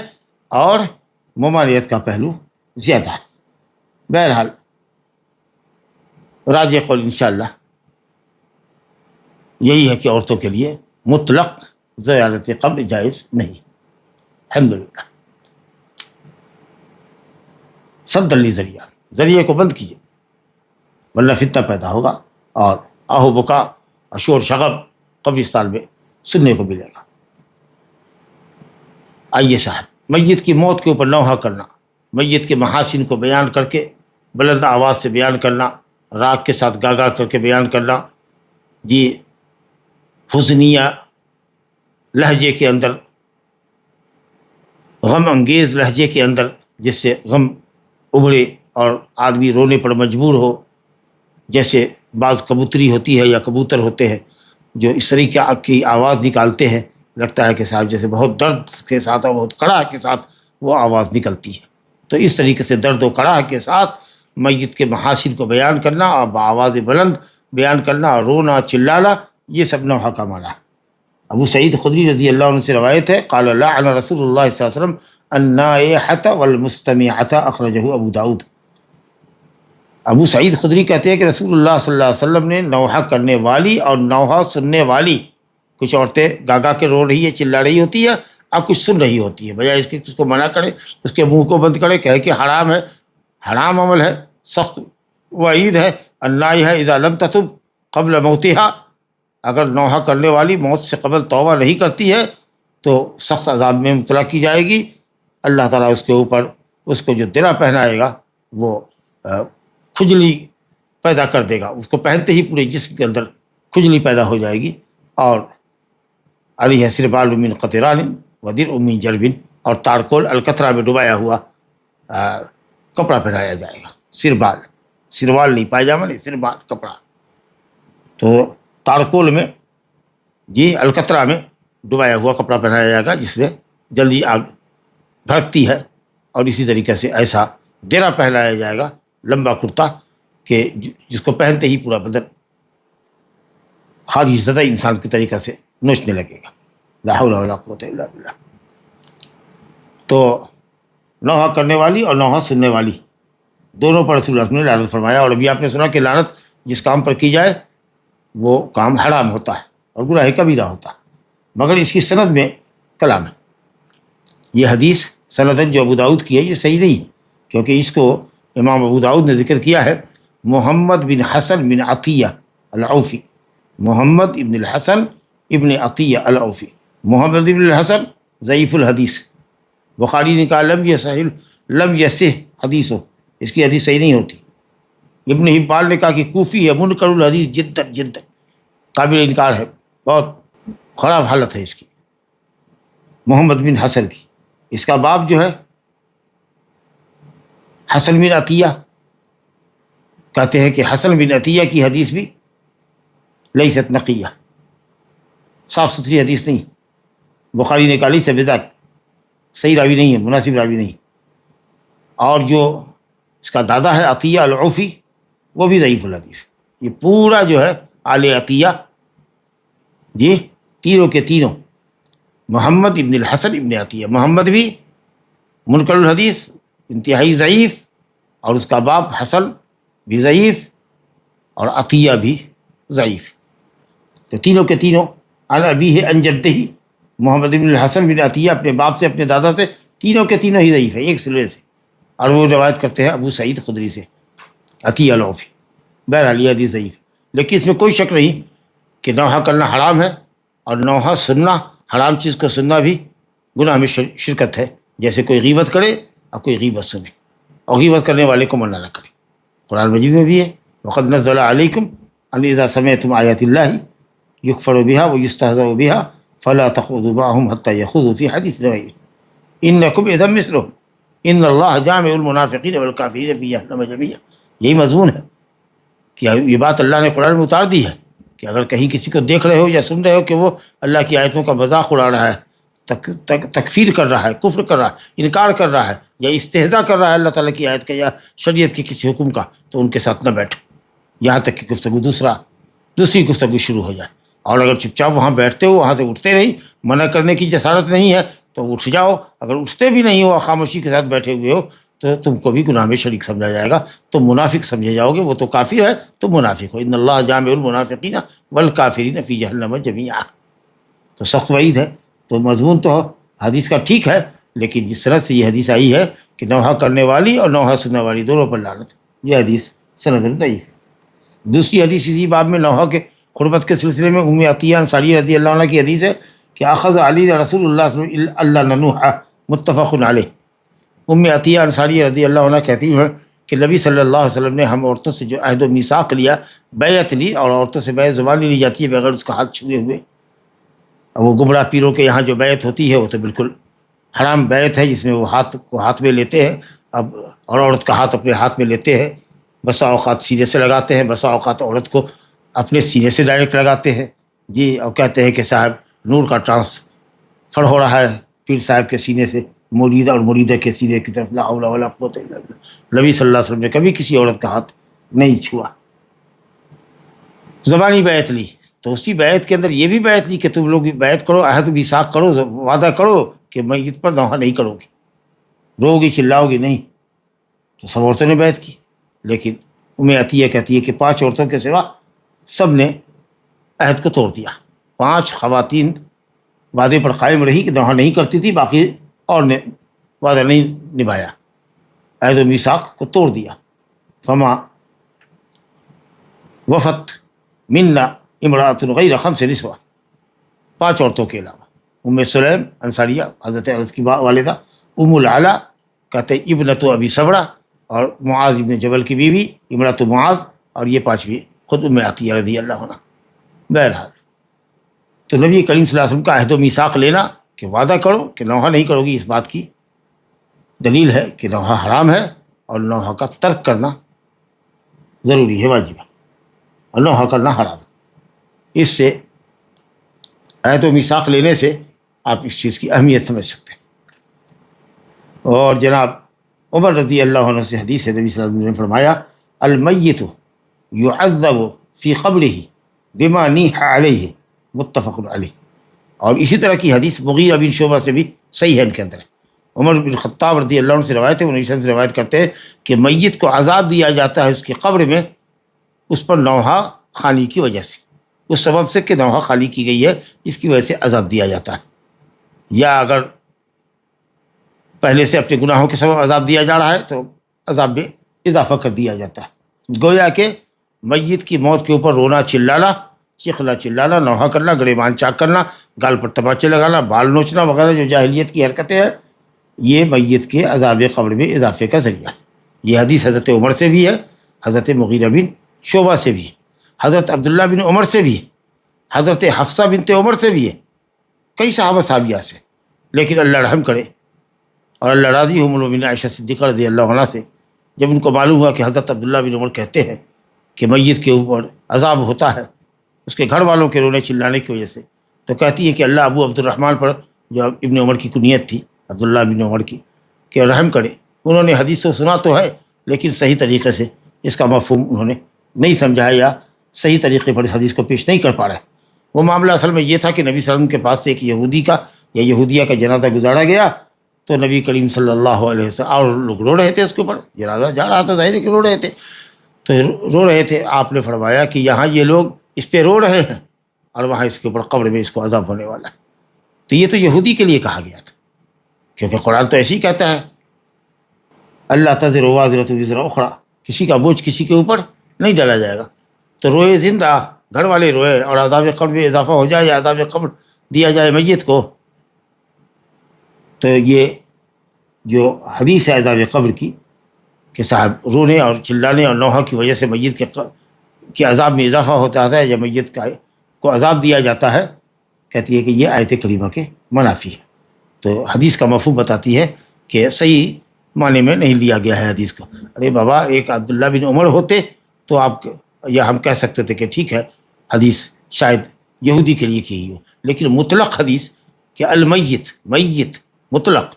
اور ممانعت کا پہلو زیادہ ہے۔ بہرحال راجح قول انشاءاللہ یہی ہے کہ عورتوں کے لیے مطلق زیارت قبر جائز نہیں، الحمدللہ۔ سد ذریعہ، ذریعے کو بند کیجیے ورنہ فتنہ پیدا ہوگا اور آہو بکا اور شور شغب قبرستان میں سننے کو ملے گا۔ آئیے صاحب، میت کی موت کے اوپر نوحہ کرنا، میت کے محاسن کو بیان کر کے بلند آواز سے بیان کرنا، راگ کے ساتھ گا گا کر کے بیان کرنا، یہ حزنیہ لہجے کے اندر، غم انگیز لہجے کے اندر، جس سے غم ابھرے اور آدمی رونے پر مجبور ہو، جیسے بعض کبوتری ہوتی ہے یا کبوتر ہوتے ہیں جو اس طریقے کی آواز نکالتے ہیں، لگتا ہے کہ صاحب جیسے بہت درد کے ساتھ اور بہت کڑاہ کے ساتھ وہ آواز نکلتی ہے۔ تو اس طریقے سے درد و کڑاہ کے ساتھ میت کے محاسن کو بیان کرنا اور بآواز بلند بیان کرنا اور رونا چلانا، یہ سب نوحہ کا معنی ہے۔ ابو سعید خدری رضی اللہ عنہ سے روایت ہے، قال لعن رسول اللہ صلی اللہ علیہ وسلم النائحۃ والمستمعۃ، اخرجہ ابو داؤد۔ ابو سعید خدری کہتے ہیں کہ رسول اللہ صلی اللہ علیہ وسلم نے نوحہ کرنے والی اور نوحہ سننے والی، کچھ عورتیں گاگا کے رو رہی ہے، چلا رہی ہوتی ہے، اب کچھ سن رہی ہوتی ہے، بجائے اس کے اس کو منع کرے، اس کے منہ کو بند کرے، کہے کہ حرام ہے، حرام عمل ہے، سخت وعید ہے، النائحہ اذا لم تتب قبل موتہا، اگر نوحہ کرنے والی موت سے قبل توبہ نہیں کرتی ہے تو سخت عذاب میں مبتلا کی جائے گی۔ اللہ تعالیٰ اس کے اوپر اس کو جو درع پہنائے گا وہ کھجلی پیدا کر دے گا، اس کو پہنتے ہی پورے جسم کے اندر کھجلی پیدا ہو جائے گی، اور علیہ سربال من قطران ودرع من جرب، اور تارکول القطرہ میں ڈبایا ہوا کپڑا پہنایا جائے گا۔ سروال نہیں، پائجامہ نہیں، سربال کپڑا، تو تارکول میں جی القطرہ میں ڈبایا ہوا کپڑا پہنایا جائے گا جس سے جلدی آگ بھڑکتی ہے، اور اسی طریقے سے ایسا درع پہنایا جائے گا، لمبا کرتا، کہ جس کو پہنتے ہی پورا بدن خارج زدہ انسان کے طریقہ سے نوچنے لگے گا۔ لا حول ولا قوت الا باللہ۔ تو نوحہ کرنے والی اور نوحہ سننے والی دونوں پر رسول اللہ نے لعنت فرمایا، اور ابھی آپ نے سنا کہ لعنت جس کام پر کی جائے وہ کام حرام ہوتا ہے اور گناہ کبیرہ ہوتا ہے، مگر اس کی سند میں کلام ہے۔ یہ حدیث سندن جو ابو داؤد کی ہے یہ صحیح نہیں ہے، کیونکہ اس کو امام ابو داؤد نے ذکر کیا ہے محمد بن حسن بن عطیہ العوفی، محمد ابن الحسن ابن عطیہ العوفی۔ محمد ابن الحسن ضعیف الحدیث، بخاری نے کہا لم یصح حدیث ہو، اس کی حدیث صحیح نہیں ہوتی، ابن حبان نے کہا کہ کوفی ہے، منکر الحدیث جدًا جدًا، قابل انکار ہے، بہت خراب حالت ہے اس کی، محمد بن حسن کی۔ اس کا باپ جو ہے حسن بن عطیہ، کہتے ہیں کہ حسن بن عطیہ کی حدیث بھی لیست نقیہ، صاف ستھری حدیث نہیں، بخاری نے کہا لیس بذاک، صحیح راوی نہیں ہے، مناسب راوی نہیں۔ اور جو اس کا دادا ہے عطیہ العوفی، وہ بھی ضعیف الحدیث۔ یہ پورا جو ہے آل عطیہ، جی تینوں کے تینوں، محمد ابن الحسن ابن عطیہ، محمد بھی منکر الحدیث، انتہائی ضعیف، اور اس کا باپ حسن بھی ضعیف، اور عطیہ بھی ضعیف، تو تینوں کے تینوں عن ابیہ عن جدہ، محمد بن الحسن بن عطیہ اپنے باپ سے، اپنے دادا سے، تینوں کے تینوں ہی ضعیف ہیں ایک سلسلے سے، اور وہ روایت کرتے ہیں ابو سعید خدری سے، عطیہ العوفی۔ بہرحال یہ حدیث ضعیف ہے، لیکن اس میں کوئی شک نہیں کہ نوحہ کرنا حرام ہے، اور نوحہ سننا، حرام چیز کو سننا بھی گناہ میں شرکت ہے، جیسے کوئی غیبت کرے اور کوئی غیبت سنے، اور غیبت کرنے والے کو منع نہ کرے۔ قرآن مجید میں بھی ہے وَقَدْ نَزَّلَ عَلَيْكُمْ أَنْ إِذَا سَمِعْتُمْ آيَاتِ اللَّهِ يُكْفَرُ بِهَا وَيُسْتَهْزَأُ بِهَا فَلَا تَقْعُدُوا مَعَهُمْ حَتَّى يَخُوضُوا فِي حَدِيثٍ غَيْرِهِ إِنَّكُمْ إِذًا مِثْلُهُمْ إِنَّ اللَّهَ جَامِعُ الْمُنَافِقِينَ وَالْكَافِرِينَ فِي جَهَنَّمَ جَمِيعًا۔ یہی مضمون ہے کہ یہ بات اللہ نے قرآن میں اتار دی ہے کہ اگر کہیں کسی کو دیکھ رہے ہو یا سن رہے ہو کہ وہ اللہ کی آیتوں کا مذاق اڑا رہا ہے، تکفیر کر رہا ہے، کفر کر رہا ہے، انکار کر رہا ہے، یا استہزاء کر رہا ہے اللہ تعالیٰ کی آیت کا یا شریعت کے کسی حکم کا، تو ان کے ساتھ نہ بیٹھو یہاں تک کہ گفتگو دوسری گفتگو شروع ہو جائے۔ اور اگر چپ چاپ وہاں بیٹھتے ہو، وہاں سے اٹھتے نہیں، منع کرنے کی جسارت نہیں ہے تو اٹھ جاؤ، اگر اٹھتے بھی نہیں ہو، خاموشی کے ساتھ بیٹھے ہوئے ہو، تو تم کو بھی گناہ میں شریک سمجھا جائے گا، تم منافق سمجھے جاؤ گے، وہ تو کافر ہے، تم منافق ہو۔ ان اللہ جامع المنافقین والکافرین فی جہنم جمیعا، تو سخت وعید ہے۔ تو مضمون تو حدیث کا ٹھیک ہے، لیکن جس طرح سے یہ حدیث آئی ہے کہ نوحہ کرنے والی اور نوحہ سننے والی دونوں پر لعنت، یہ حدیث سند ضعیف ہے۔ دوسری حدیث اسی باب میں نوحہ کے قربت کے سلسلے میں ام عطیہ انصاری رضی اللہ عنہ کی حدیث ہے کہ اخذ علی رسول اللہ صلی اللہ علیہ وسلم اللہ ننوح، متفق علیہ۔ ام عطیہ انصاری رضی اللہ عنہ کہتی ہیں کہ نبی صلی اللہ علیہ وسلم نے ہم عورتوں سے جو عہد و میثاق لیا، بیعت لی، اور عورتوں سے بیعت زبانی لی جاتی ہے بغیر اس کا ہاتھ چھوئے ہوئے۔ وہ گمراہ پیروں کے یہاں جو بیعت ہوتی ہے وہ تو بالکل حرام بیعت ہے، جس میں وہ ہاتھ کو ہاتھ میں لیتے ہیں اور عورت کا ہاتھ اپنے ہاتھ میں لیتے ہیں، بسا اوقات سینے سے لگاتے ہیں، بسا اوقات عورت کو اپنے سینے سے ڈائریکٹ لگاتے ہیں، جی، اور کہتے ہیں کہ صاحب نور کا ٹرانسفر ہو رہا ہے پیر صاحب کے سینے سے مرید اور مریدہ کے سینے کی طرف۔ لا حول ولا قوت الا باللہ۔ نبی صلی اللہ علیہ وسلم نے کبھی کسی عورت کا ہاتھ نہیں چھوا، زبانی بیعت لی۔ تو اسی بیعت کے اندر یہ بھی بیعت لی کہ تم لوگ بیعت کرو، عہد میثاق کرو، وعدہ کرو کہ میت پر نوحہ نہیں کرو گی، رو گی چلاؤ گی نہیں۔ تو سب عورتوں نے بیعت کی، لیکن ام عطیہ کہتی ہے کہ 5 عورتوں کے سوا سب نے عہد کو توڑ دیا۔ 5 خواتین وعدے پر قائم رہی کہ نوحہ نہیں کرتی تھی، باقی اور نے وعدہ نہیں نبھایا، عہد و میثاق کو توڑ دیا۔ فما وفت منا امرأۃ غیر 5 نسوہ، 5 عورتوں کے علاوہ۔ ام سلیم انصاریہ، حضرت انس کی والدہ، ام العلا کہتے ابنۃ ابی صبرہ، اور معاذ ابن جبل کی بیوی امرأۃ معاذ، اور یہ 5ویں خود ام عطیہ رضی اللہ عنہ۔ بہرحال تو نبی کریم صلی اللہ علیہ وسلم کا عہد و میثاق لینا کہ وعدہ کرو کہ نوحہ نہیں کرو گی، اس بات کی دلیل ہے کہ نوحہ حرام ہے، اور نوحہ کا ترک کرنا ضروری ہے، واجب ہے، اور نوحہ کرنا حرام ہے۔ اس سے عہد و میثاق لینے سے آپ اس چیز کی اہمیت سمجھ سکتے ہیں۔ اور جناب عمر رضی اللہ عنہ سے حدیث ہے، نبی صلی اللہ علیہ وسلم نے فرمایا المیت یعذب فی قبرہ بما نیح علیہ، متفق علیہ۔ اور اسی طرح کی حدیث مغیرہ بن شعبہ سے بھی صحیح ہے، ان کے اندر ہے۔ عمر بن خطاب رضی اللہ عنہ سے روایت ہے، وہ نبی صلی اللہ علیہ وسلم سے روایت کرتے ہیں کہ میت کو عذاب دیا جاتا ہے اس کی قبر میں، اس پر نوحہ خوانی کی وجہ سے، اس سبب سے کہ نوحہ خالی کی گئی ہے، اس کی وجہ سے عذاب دیا جاتا ہے، یا اگر پہلے سے اپنے گناہوں کے سبب عذاب دیا جا رہا ہے تو عذاب میں اضافہ کر دیا جاتا ہے۔ گویا کہ میت کی موت کے اوپر رونا، چلانا، چیخنا چلانا، نوحہ کرنا، گریبان چاک کرنا، گال پر تماچے لگانا، بال نوچنا وغیرہ جو جاہلیت کی حرکتیں ہیں، یہ میت کے عذاب قبر میں اضافے کا ذریعہ ہے۔ یہ حدیث حضرت عمر سے بھی ہے، حضرت مغیرہ بن شعبہ سے بھی ہے، حضرت عبداللہ بن عمر سے بھی ہے، حضرت حفصہ بنت عمر سے بھی ہے، کئی صحابہ صحابیہ سے. لیکن اللہ رحم کرے اور اللہ راضی ہو المؤمنین عائشہ صدیقہ رضی اللہ عنہ سے، جب ان کو معلوم ہوا کہ حضرت عبداللہ بن عمر کہتے ہیں کہ میت کے اوپر عذاب ہوتا ہے اس کے گھر والوں کے رونے چلانے کی وجہ سے، تو کہتی ہے کہ اللہ ابو عبد الرحمن پر، جو ابن عمر کی کنیت تھی عبداللہ بن عمر کی، کہ رحم کرے. انہوں نے حدیث کو سنا تو ہے لیکن صحیح طریقے سے اس کا مفہوم انہوں نے نہیں سمجھا یا صحیح طریقے پر اس حدیث کو پیش نہیں کر پا رہے. وہ معاملہ اصل میں یہ تھا کہ نبی صلی اللہ علیہ وسلم کے پاس سے ایک یہودی کا یا یہودیہ کا جنازہ گزارا گیا، تو نبی کریم صلی اللہ علیہ وسلم اور لوگ رو رہے تھے اس کے اوپر، جنازہ جا رہا تھا، ظاہر ہے کہ رو رہے تھے، تو رو رہے تھے. آپ نے فرمایا کہ یہاں یہ لوگ اس پہ رو رہے ہیں اور وہاں اس کے اوپر قبر میں اس کو عذاب ہونے والا ہے. تو یہ تو یہودی کے لیے کہا گیا تھا، کیونکہ قرآن تو ایسے ہی کہتا ہے اللہ تزر وازرۃ وزر اخری، کسی کا بوجھ کسی کے اوپر نہیں ڈالا جائے گا. تو روئے زندہ، گھر والے روئے اور عذاب قبر میں اضافہ ہو جائے یا عذاب قبر دیا جائے میت کو، تو یہ جو حدیث ہے عذاب قبر کی کہ صاحب رونے اور چلانے اور نوحہ کی وجہ سے میت کے عذاب میں اضافہ ہوتا ہے یا میت کو عذاب دیا جاتا ہے، کہتی ہے کہ یہ آیت کریمہ کے منافی ہے. تو حدیث کا مفہوم بتاتی ہے کہ صحیح معنی میں نہیں لیا گیا ہے حدیث کو. ارے بابا، ایک عبداللہ بن عمر ہوتے تو آپ یا ہم کہہ سکتے تھے کہ ٹھیک ہے حدیث شاید یہودی کے لیے کی ہو، لیکن مطلق حدیث کہ میت مطلق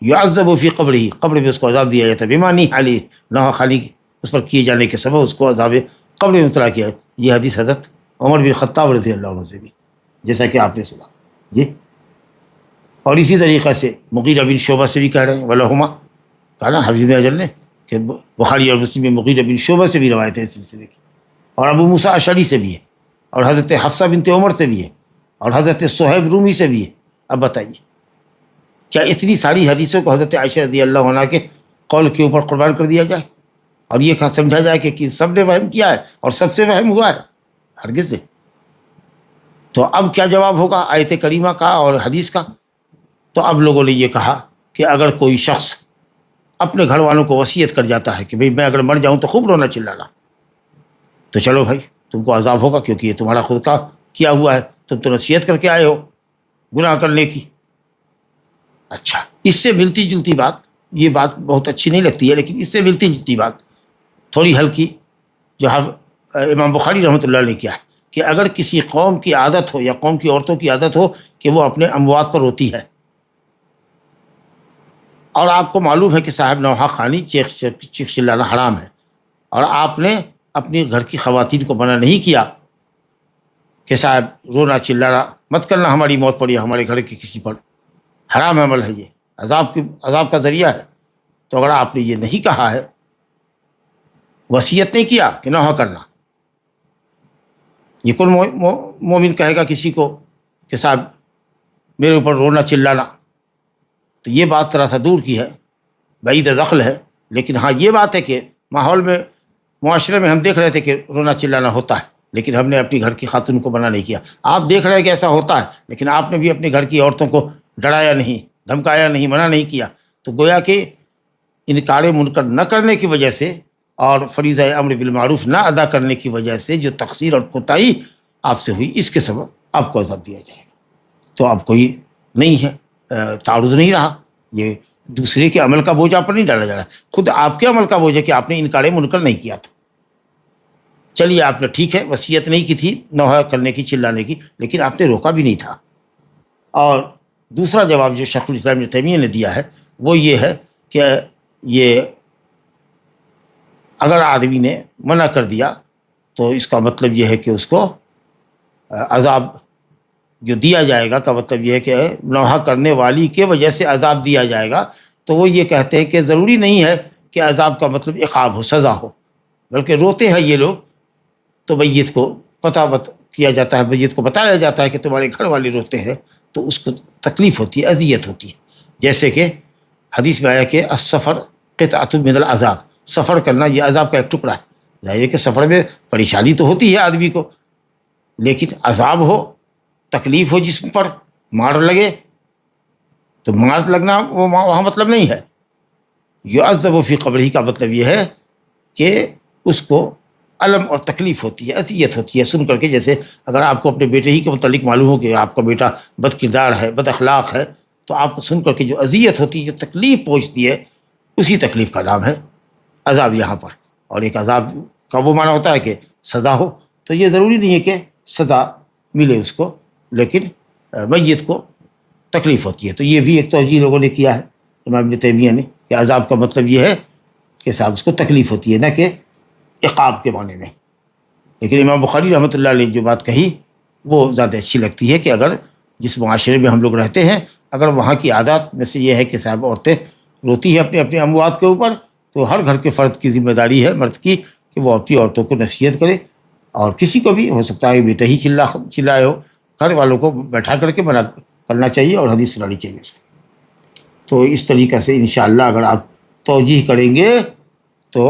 یعذب فی قبرہ، قبر میں اس کو عذاب دیا جاتا ہے، بما نیح علیہ، نوحہ خالی اس پر کیے جانے کے سبب اس کو عذاب قبر میں مبتلا کیا. یہ حدیث حضرت عمر بن خطاب رضی اللہ عنہ سے بھی، جیسا کہ آپ نے سنا جی. اور اسی طریقے سے مغیرہ بن شعبہ سے بھی کہہ رہے ہیں، ولہما، کہا نا حافظ ابن حجر نے کہ بخاری اور مسلم میں مغیرہ بن شعبہ سے بھی روایت ہے اس سلسلے کی، اور ابو موسیٰ اشعری سے بھی ہے، اور حضرت حفصہ بنت عمر سے بھی ہے، اور حضرت صہیب رومی سے بھی ہے. اب بتائیے کیا اتنی ساری حدیثوں کو حضرت عائشہ رضی اللہ عنہ کے قول کے اوپر قربان کر دیا جائے اور یہ سمجھا جائے کہ سب نے وہم کیا ہے اور سب سے وہم ہوا ہے؟ ہرگز نہیں. تو اب کیا جواب ہوگا آیت کریمہ کا اور حدیث کا؟ تو اب لوگوں نے یہ کہا کہ اگر کوئی شخص اپنے گھر والوں کو وصیت کر جاتا ہے کہ بھئی میں اگر مر جاؤں تو خوب رونا چلانا، تو چلو بھائی تم کو عذاب ہوگا کیونکہ یہ تمہارا خود کا کیا ہوا ہے، تم تو نصیحت کر کے آئے ہو گناہ کرنے کی. اچھا، اس سے ملتی جلتی بات، یہ بات بہت اچھی نہیں لگتی ہے لیکن اس سے ملتی جلتی بات تھوڑی ہلکی جو امام بخاری رحمۃ اللہ نے کیا ہے کہ اگر کسی قوم کی عادت ہو یا قوم کی عورتوں کی عادت ہو کہ وہ اپنے اموات پر روتی ہے، اور آپ کو معلوم ہے کہ صاحب نوحہ خوانی چیخ چلانا حرام ہے، اور آپ نے اپنی گھر کی خواتین کو منع نہیں کیا کہ صاحب رونا چلانا مت کرنا ہماری موت پر یا ہمارے گھر کے کسی پر، حرام عمل ہے، یہ عذاب کا ذریعہ ہے. تو اگر آپ نے یہ نہیں کہا ہے، وصیت نہیں کیا کہ نوحہ کرنا، یہ کون مومن کہے گا کسی کو کہ صاحب میرے اوپر رونا چلانا؟ تو یہ بات ذرا سا دور کی ہے، بعید ذقل ہے. لیکن ہاں یہ بات ہے کہ ماحول میں، معاشرے میں ہم دیکھ رہے تھے کہ رونا چلانا ہوتا ہے، لیکن ہم نے اپنی گھر کی خاتون کو منع نہیں کیا. آپ دیکھ رہے ہیں کہ ایسا ہوتا ہے لیکن آپ نے بھی اپنے گھر کی عورتوں کو ڈرایا نہیں، دھمکایا نہیں، منع نہیں کیا. تو گویا کہ انکار منکر نہ کرنے کی وجہ سے اور فریضہ امر بالمعروف نہ ادا کرنے کی وجہ سے جو تقصیر اور کوتاہی آپ سے ہوئی، اس کے سبب آپ کو عذاب دیا جائے گا. تو اب کوئی نہیں ہے، تعارض نہیں رہا، یہ دوسرے کے عمل کا بوجھ آپ پر نہیں ڈالا جا رہا، خود آپ کے عمل کا بوجھ ہے کہ آپ نے انکار منکر نہیں کیا تھا. چلیے آپ نے ٹھیک ہے وصیت نہیں کی تھی نوحہ کرنے کی، چلانے کی، لیکن آپ نے روکا بھی نہیں تھا. اور دوسرا جواب جو شیخ الاسلام ابن تیمیہ نے دیا ہے وہ یہ ہے کہ یہ اگر آدمی نے منع کر دیا تو اس کا مطلب یہ ہے کہ اس کو عذاب جو دیا جائے گا کا مطلب یہ ہے کہ نوحہ کرنے والی کے وجہ سے عذاب دیا جائے گا. تو وہ یہ کہتے ہیں کہ ضروری نہیں ہے کہ عذاب کا مطلب عقاب ہو، سزا ہو، بلکہ روتے ہیں یہ لوگ تو میت کو کیا جاتا ہے، میت کو بتایا جاتا ہے کہ تمہارے گھر والے روتے ہیں تو اس کو تکلیف ہوتی ہے، اذیت ہوتی ہے. جیسے کہ حدیث میں آیا کہ السفر قطعۃ من العذاب، سفر کرنا یہ عذاب کا ایک ٹکڑا ہے. ظاہر ہے کہ سفر میں پریشانی تو ہوتی ہے آدمی کو، لیکن عذاب ہو، تکلیف ہو جسم پر، مار لگے تو مار لگنا وہ وہاں مطلب نہیں ہے. یعذب فی قبرہ کا مطلب یہ ہے کہ اس کو الم اور تکلیف ہوتی ہے، اذیت ہوتی ہے سن کر کے. جیسے اگر آپ کو اپنے بیٹے ہی کے متعلق معلوم ہو کہ آپ کا بیٹا بد کردار ہے، بد اخلاق ہے، تو آپ کو سن کر کے جو اذیت ہوتی ہے، جو تکلیف پہنچتی ہے، اسی تکلیف کا نام ہے عذاب یہاں پر. اور ایک عذاب کا وہ معنی ہوتا ہے کہ سزا ہو، تو یہ ضروری نہیں ہے کہ سزا ملے اس کو، لیکن میت کو تکلیف ہوتی ہے. تو یہ بھی ایک توجیہ لوگوں نے کیا ہے، امام ابن تیمیہ نے، کہ عذاب کا مطلب یہ ہے کہ صاحب اس کو تکلیف ہوتی ہے، نہ کہ عقاب کے معنی میں. لیکن امام بخاری رحمۃ اللہ علیہ جو بات کہی وہ زیادہ اچھی لگتی ہے کہ اگر جس معاشرے میں ہم لوگ رہتے ہیں، اگر وہاں کی عادات میں سے یہ ہے کہ صاحب عورتیں روتی ہیں اپنے اپنے اموات کے اوپر، تو ہر گھر کے فرد کی ذمہ داری ہے، مرد کی، کہ وہ اپنی عورتوں کو نصیحت کرے. اور کسی کو بھی ہو سکتا ہے بیٹا ہی چلائے ہو، گھر والوں کو بیٹھا کر کے منع کرنا چاہیے اور حدیث سنانی چاہیے اس کو. تو اس طریقے سے انشاءاللہ اگر آپ توجیہ کریں گے تو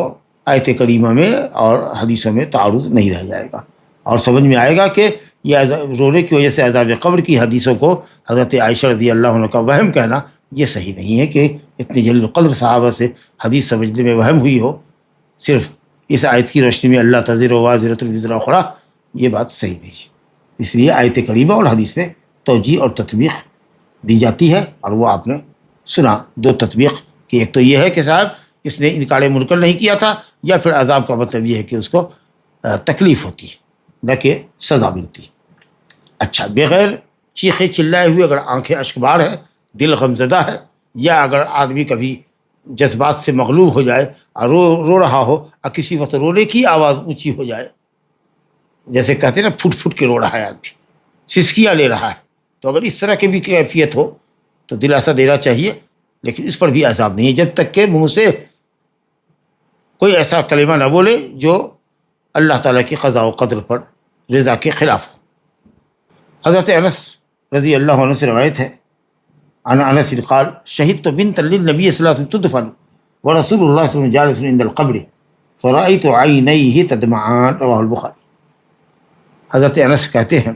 آیت کریمہ میں اور حدیثوں میں تعارض نہیں رہ جائے گا، اور سمجھ میں آئے گا کہ یہ رونے کی وجہ سے عذاب قبر کی حدیثوں کو حضرت عائشہ رضی اللہ عنہ کا وہم کہنا یہ صحیح نہیں ہے کہ اتنے جلیل القدر صحابہ سے حدیث سمجھنے میں وہم ہوئی ہو صرف اس آیت کی روشنی میں، اللہ تزر وازرۃ وزر اخری، یہ بات صحیح نہیں ہے. اس لیے آیت کریمہ اور حدیث میں توجیہ اور تطبیق دی جاتی ہے، اور وہ آپ نے سنا دو تطبیق کی. ایک تو یہ ہے کہ صاحب اس نے انکار منکر نہیں کیا تھا، یا پھر عذاب کا مطلب یہ ہے کہ اس کو تکلیف ہوتی ہے، نہ کہ سزا ملتی. اچھا، بغیر چیخے چلائے ہوئے اگر آنکھیں اشکبار ہے، دل غمزدہ ہے، یا اگر آدمی کبھی جذبات سے مغلوب ہو جائے اور رو رہا ہو، اور کسی وقت رونے کی آواز اونچی ہو جائے، جیسے کہتے ہیں نا پھٹ پھٹ کے رو رہا ہے آدمی، سسکیاں لے رہا ہے، تو اگر اس طرح کی بھی کیفیت ہو تو دلاسا دینا چاہیے. لیکن اس پر بھی عذاب نہیں ہے جب تک کہ منہ سے کوئی ایسا کلمہ نہ بولے جو اللہ تعالیٰ کی قضاء و قدر پر رضا کے خلاف ہو. حضرت انس رضی اللہ عنہ سے روایت ہے، عن انس قال شهدت بنتا للنبي صلی اللہ علیہ وسلم تدفن ورسول اللہ صلی اللہ علیہ وسلم جالس عند القبر فرأيت عینیہ تدمعان، رواہ البخاری. حضرت انس کہتے ہیں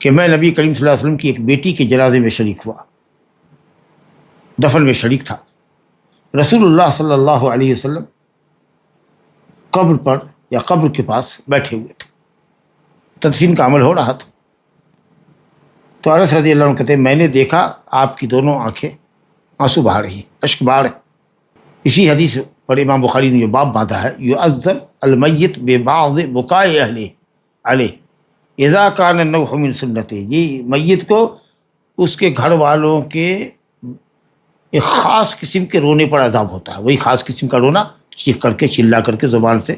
کہ میں نبی کریم صلی اللہ علیہ وسلم کی ایک بیٹی کے جنازے میں شریک ہوا، دفن میں شریک تھا. رسول اللہ صلی اللہ علیہ وسلم قبر پر یا قبر کے پاس بیٹھے ہوئے تھے، تدفین کا عمل ہو رہا تھا. تو انس رضی اللہ عنہ کہتے ہیں میں نے دیکھا آپ کی دونوں آنکھیں آنسو بہا رہی، اشک بہا رہے. اسی حدیث پر امام بخاری نے یہ باب باندھا ہے، یعذب المیت ببعض بکاء اہلہ علیہ اذا کان النوح من سنتہ. یہ میت کو اس کے گھر والوں کے ایک خاص قسم کے رونے پر عذاب ہوتا ہے. وہی خاص قسم کا رونا، چیخ کر کے، چلا کر کے، زبان سے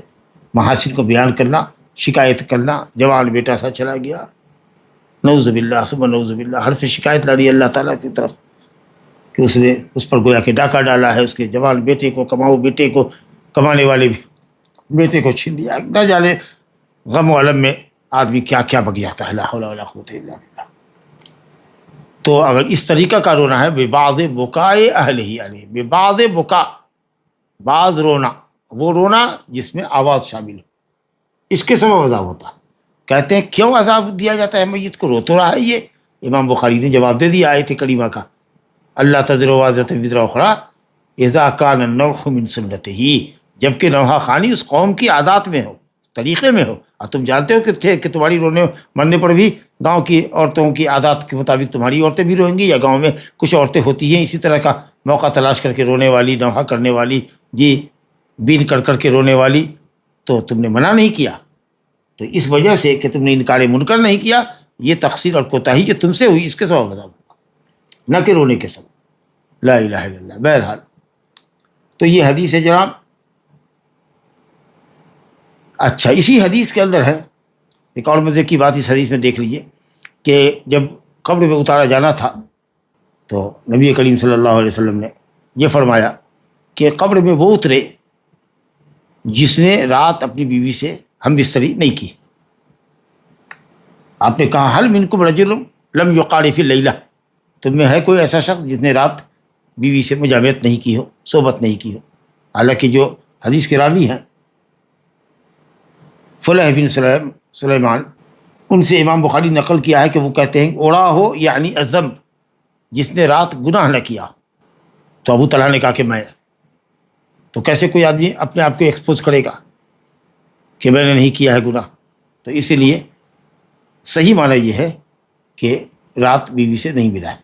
محاسن کو بیان کرنا، شکایت کرنا، جوان بیٹا سا چلا گیا، نعوذ باللہ ثم نعوذ باللہ، ہر سے شکایت لاری اللہ تعالیٰ کی طرف کہ اس نے اس پر گویا کہ ڈاکہ ڈالا ہے، اس کے جوان بیٹے کو، کماؤ بیٹے کو، کمانے والے بھی بیٹے کو چھین لیا. نہ جانے غم و علم میں آدمی کیا کیا بک جاتا ہے، لا حول ولا قوت الا باللہ. تو اگر اس طریقہ کا رونا ہے، ببعض بکاء اہلہ علیہ، ببعض بکا، بعض رونا، وہ رونا جس میں آواز شامل ہو، اس کے سبب عذاب ہوتا ہے. کہتے ہیں کیوں عذاب دیا جاتا ہے میت کو؟ رو تو رہا ہے یہ. امام بخاری نے جواب دے دیا آیت کریمہ کا، اللہ تزر وازرۃ وزر اخری اذا کان النوح من سنتہ، جبکہ نوحہ خوانی اس قوم کی عادات میں ہو، طریقے میں ہو. اور تم جانتے ہو کہ تمہاری رونے مرنے پر بھی گاؤں کی عورتوں کی عادات کے مطابق تمہاری عورتیں بھی روئیں گی، یا گاؤں میں کچھ عورتیں ہوتی ہیں اسی طرح کا موقع تلاش کر کے رونے والی، نوحہ کرنے والی، جی بین کر کے رونے والی. تو تم نے منع نہیں کیا، تو اس وجہ سے کہ تم نے انکار منکر نہیں کیا، یہ تقصیر اور کوتاہی جو تم سے ہوئی اس کے سبب عذاب ہوگا، نہ کہ رونے کے سبب. لا الہ الا اللہ. بہرحال تو یہ حدیث ہے جناب. اچھا، اسی حدیث کے اندر ہے ایک اور مزے کی بات، اس حدیث میں دیکھ لیجئے کہ جب قبر میں اتارا جانا تھا تو نبی کریم صلی اللہ علیہ وسلم نے یہ فرمایا کہ قبر میں وہ اترے جس نے رات اپنی بیوی سے ہم بستری نہیں کی. آپ نے کہا حل منکم رجل لم یقارف اللیلہ، تم میں ہے کوئی ایسا شخص جس نے رات بیوی سے مجامعت نہیں کی ہو، صحبت نہیں کی ہو. حالانکہ جو حدیث کے راوی ہیں فلح بن سلیمان، ان سے امام بخاری نقل کیا ہے کہ وہ کہتے ہیں اوڑا ہو یعنی الذنب، جس نے رات گناہ نہ کیا. تو ابو طلحہ نے کہا کہ میں. تو کیسے کوئی آدمی اپنے آپ کو ایکسپوز کرے گا کہ میں نے نہیں کیا ہے گناہ؟ تو اسی لیے صحیح معنی یہ ہے کہ رات بیوی سے نہیں ملا ہے.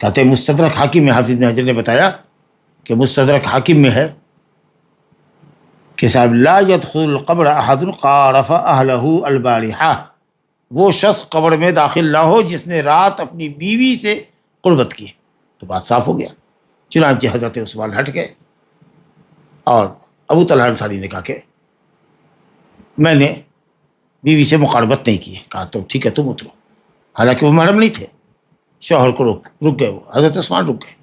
کہتے ہیں مستدرک حاکم میں حافظ بن حجر نے بتایا کہ مستدرک حاکم میں ہے کہ صاحب لا يدخل القبر احد قارف اہلہ البارحہ، وہ شخص قبر میں داخل نہ ہو جس نے رات اپنی بیوی سے قربت کی. تو بات صاف ہو گیا. چنانچہ حضرت عثمان ہٹ گئے اور ابو طلحہ انصاری نے کہا کہ میں نے بیوی سے مقاربت نہیں کی ہے. کہا تو ٹھیک ہے تم اترو. حالانکہ وہ محرم نہیں تھے، شوہر کو رک گئے. وہ حضرت عثمان رک گئے.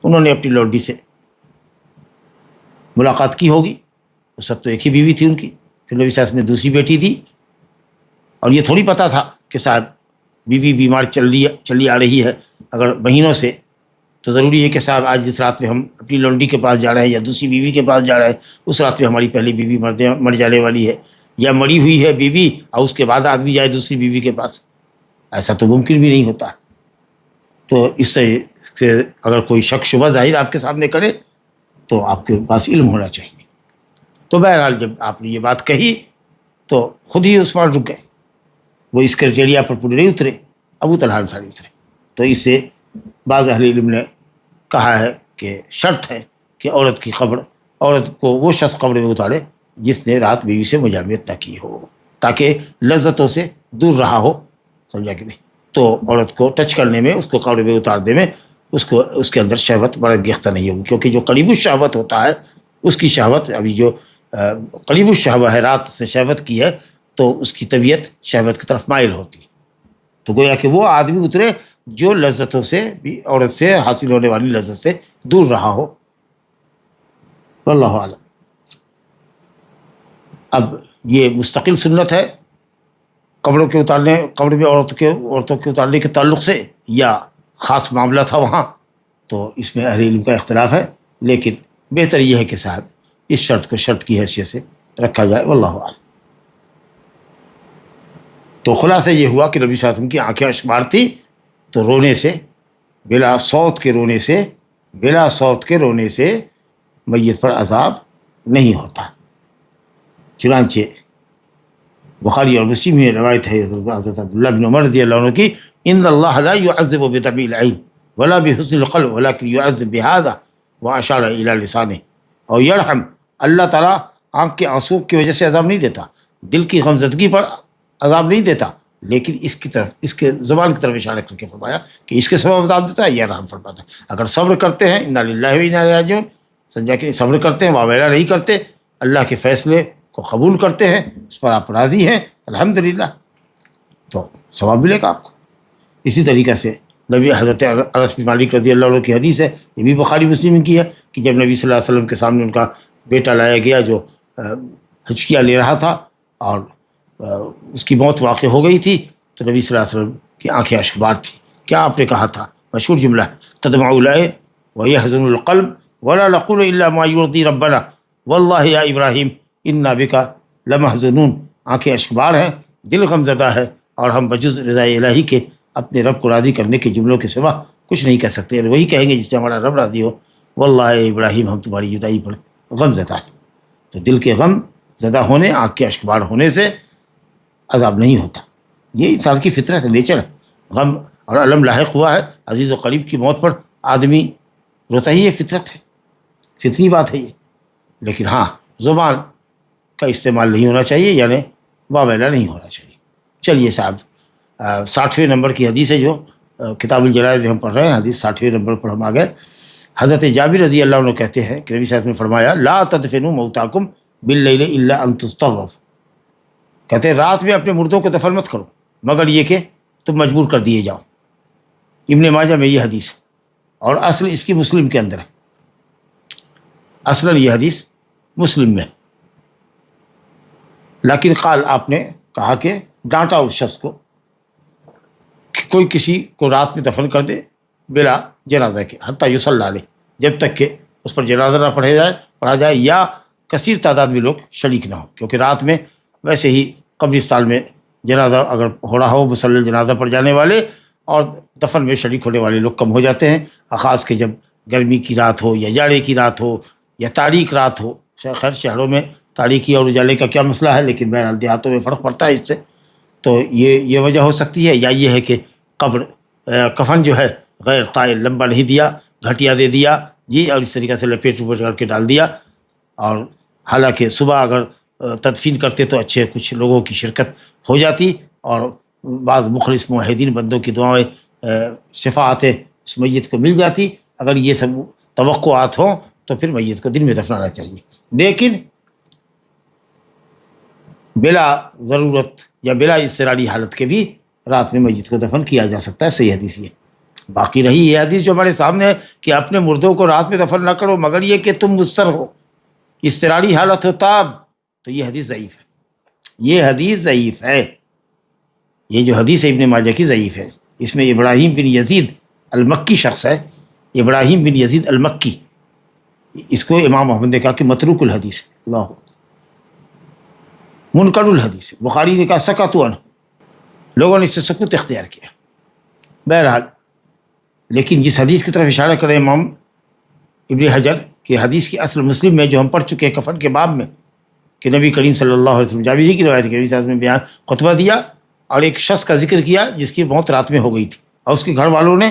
انہوں نے اپنی لوڈی سے ملاقات کی ہوگی. اس وقت تو ایک ہی بیوی تھی ان کی. پھر نبی صلی اللہ علیہ وسلم نے دوسری بیٹی دی، اور یہ تھوڑی پتہ تھا کہ صاحب بیوی بیمار چلی آ رہی ہے اگر مہینوں سے، تو ضروری ہے کہ صاحب آج جس رات میں ہم اپنی لونڈی کے پاس جا رہے ہیں یا دوسری بیوی کے پاس جا رہے ہیں، اس رات میں ہماری پہلی بیوی مر جانے والی ہے، یا مری ہوئی ہے بیوی اور اس کے بعد آدمی جائے دوسری بیوی کے پاس. ایسا تو ممکن بھی نہیں ہوتا. تو اس سے اگر کوئی شک شبہ ظاہر آپ کے سامنے کرے تو آپ کے پاس علم ہونا چاہیے. تو بہرحال جب آپ نے یہ بات کہی تو خود ہی عثمان رک گئے. وہ اس کرائٹیریا پر پورے نہیں اترے، ابو طلحہ انصاری اترے. تو اس سے بعض اہل علم نے کہا ہے کہ شرط ہے کہ عورت کو وہ شخص قبر میں اتارے جس نے رات بیوی سے مجامعت نہ کی ہو، تاکہ لذتوں سے دور رہا ہو. سمجھا کہ نہیں؟ تو عورت کو ٹچ کرنے میں، اس کو قبر میں اتارنے میں اس کے اندر شہوت بڑا گیختہ نہیں ہوگی، کیونکہ جو قریب الشہوت ہوتا ہے اس کی شہوت، ابھی جو قریب الشہوت ہے، رات سے شہوت کی ہے، تو اس کی طبیعت شہوت کی طرف مائل ہوتی. تو گویا کہ وہ آدمی اترے جو لذتوں سے بھی، عورت سے حاصل ہونے والی لذت سے دور رہا ہو. واللہ اعلم. اب یہ مستقل سنت ہے قبر میں عورتوں کے اتارنے کے تعلق سے، یا خاص معاملہ تھا وہاں؟ تو اس میں اہل علم کا اختلاف ہے، لیکن بہتر یہ ہے کہ صاحب اس شرط کو شرط کی حیثیت سے رکھا جائے. واللہ اعلم. تو خلاصہ یہ ہوا کہ نبی صلی اللہ علیہ وسلم کی آنکھیں اشکبار تھی، تو رونے سے، بلا صوت کے رونے سے میت پر عذاب نہیں ہوتا. چنانچہ بخاری اور مسلم میں روایت ہے حضرت عبداللہ بن عمر رضی اللہ عنہ کی، ان اللہ لا يعذب بطبع العین ولا بحسن القلب ولكن يعذب بهذا واشار الى لسانه. اور یرحم، اللہ تعالیٰ آنکھ کے آنسو کی وجہ سے عذاب نہیں دیتا، دل کی غمزدگی پر عذاب نہیں دیتا، لیکن اس کے زبان کی طرف اشارہ کر کے فرمایا کہ اس کے سبب عذاب دیتا ہے، یہ رحم فرماتا ہے. اگر صبر کرتے ہیں، انا للہ و انا الیہ راجعون، سمجھا کہ صبر کرتے ہیں، واویلا نہیں کرتے، اللہ کے فیصلے کو قبول کرتے ہیں، اس پر آپ راضی ہیں، الحمدللہ، تو ثواب ملے گا آپ کو. اسی طریقے سے نبی حضرت انس بن مالک رضی اللہ عنہ کی حدیث ہے، یہ بھی بخاری مسلم کی ہے، کہ جب نبی صلی اللہ علیہ وسلم کے سامنے ان کا بیٹا لایا گیا جو ہچکیاں لے رہا تھا اور اس کی موت واقع ہو گئی تھی، تو نبی صلی اللہ علیہ وسلم کی آنکھیں اشکبار تھیں. کیا آپ نے کہا تھا؟ مشہور جملہ ہے، تدمع العین ویحزن القلب ولا نقول الا ما یرضی ربنا واللہ یا ابراہیم انا بکا لمحزنون. آنکھیں اشکبار ہیں، دل غمزدہ ہے، اور ہم بجز رضا الہی کے اپنے رب کو راضی کرنے کے جملوں کے سوا کچھ نہیں کہہ سکتے. وہی کہیں گے جس سے ہمارا رب راضی ہو، واللہ یا ابراہیم ہم تمہاری جدائی پر غم زدہ ہے. تو دل کے غم زدہ ہونے، آنکھ کے اشکبار ہونے سے عذاب نہیں ہوتا. یہ انسان کی فطرت ہے، نیچر ہے. غم اور الم لاحق ہوا ہے، عزیز و قریب کی موت پر آدمی روتا ہی، یہ فطرت ہے، فطری بات ہے یہ. لیکن ہاں، زبان کا استعمال نہیں ہونا چاہیے، یعنی واویلا نہیں ہونا چاہیے. چلیے صاحب، 60ویں نمبر کی حدیث ہے جو کتاب الجنائز میں ہم پڑھ رہے ہیں، حدیث 60ویں نمبر پر ہم آ گئے. حضرت جابر رضی اللہ عنہ کہتے ہیں کہ نبی صلی اللہ علیہ وسلم نے فرمایا، لا تدفنوا موتاکم باللیل الا ان تضطروا. کہتے ہیں رات میں اپنے مردوں کو دفن مت کرو مگر یہ کہ تم مجبور کر دیے جاؤ. ابن ماجہ میں یہ حدیث ہے، اور اصل اس کی مسلم کے اندر ہے. اصلاً یہ حدیث مسلم میں ہے، لیکن قال، آپ نے کہا کہ ڈانٹا اس شخص کو کہ کوئی کسی کو رات میں دفن کر دے بلا جنازہ کے، حتیٰ یصلی علیہ، جب تک کہ اس پر جنازہ نہ پڑھا جائے یا کثیر تعداد میں لوگ شریک نہ ہوں. کیونکہ رات میں ویسے ہی قبرستان میں جنازہ اگر ہو رہا ہو، مسلل جنازہ پر جانے والے اور دفن میں شریک ہونے والے لوگ کم ہو جاتے ہیں، خاص کہ جب گرمی کی رات ہو یا جاڑے کی رات ہو یا تاریک رات ہو. خیر شہروں میں تاریکی اور اجالے کا کیا مسئلہ ہے، لیکن بہرحال دیہاتوں میں فرق پڑتا ہے اس سے. تو یہ وجہ ہو سکتی ہے، یا یہ ہے کہ کفن جو ہے غیر طائل، لمبا نہیں دیا، گھٹیا دے دیا جی، اور اس طریقے سے لپیٹ کر کے ڈال دیا. اور حالانکہ صبح اگر تدفین کرتے تو اچھے کچھ لوگوں کی شرکت ہو جاتی، اور بعض مخلص موحدین بندوں کی دعائیں شفاعتیں اس میت کو مل جاتی. اگر یہ سب توقعات ہوں تو پھر میت کو دن میں دفنانا چاہیے. لیکن بلا ضرورت یا بلا اضطراری حالت کے بھی رات میں میت کو دفن کیا جا سکتا ہے. صحیح حدیث یہ. باقی رہی یہ حدیث جو ہمارے سامنے ہے کہ اپنے مردوں کو رات میں دفن نہ کرو مگر یہ کہ تم مضطر ہو، اضطراری حالت ہو تاب، تو یہ حدیث ضعیف ہے. یہ حدیث ضعیف ہے. یہ جو حدیث ہے ابن ماجہ کی ضعیف ہے. اس میں ابراہیم بن یزید المکی شخص ہے، ابراہیم بن یزید المکی. اس کو امام احمد نے کہا کہ متروک الحدیث ہے. اللہ منکر الحدیث ہے. بخاری نے کہا سکتوا عنہ، لوگوں نے اس سے سکوت اختیار کیا. بہرحال لیکن جس حدیث کی طرف اشارہ کرے امام ابن حجر کہ حدیث کی اصل مسلم میں جو ہم پڑھ چکے ہیں کفن کے باب میں، کہ نبی کریم صلی اللہ علیہ وسلم، جابری کی روایت ہے کہ نبی صلی اللہ علیہ وسلم نے بیان خطبہ دیا اور ایک شخص کا ذکر کیا جس کی موت رات میں ہو گئی تھی، اور اس کے گھر والوں نے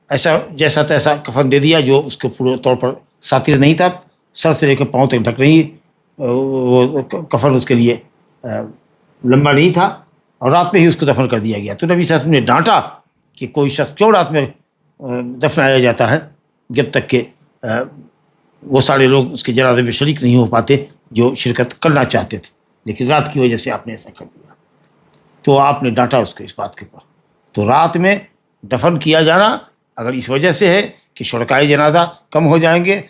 ایسا جیسا تیسا کفن دے دیا جو اس کے پورے طور پر ساتر نہیں تھا، سر سے لے کے پاؤں تک ڈھک نہیں، وہ کفن اس کے لیے لمبا نہیں تھا، اور رات میں ہی اس کو دفن کر دیا گیا. تو نبی صلی اللہ علیہ وسلم نے ڈانٹا کہ کوئی شخص کیوں رات میں دفنایا جاتا ہے جب تک کہ وہ سارے لوگ اس کے جنازے میں شریک نہیں ہو پاتے جو شرکت کرنا چاہتے تھے، لیکن رات کی وجہ سے آپ نے ایسا کر دیا. تو آپ نے ڈانٹا اس کو اس بات کے اوپر. تو رات میں دفن کیا جانا اگر اس وجہ سے ہے کہ شرکائے جنازہ کم ہو جائیں گے،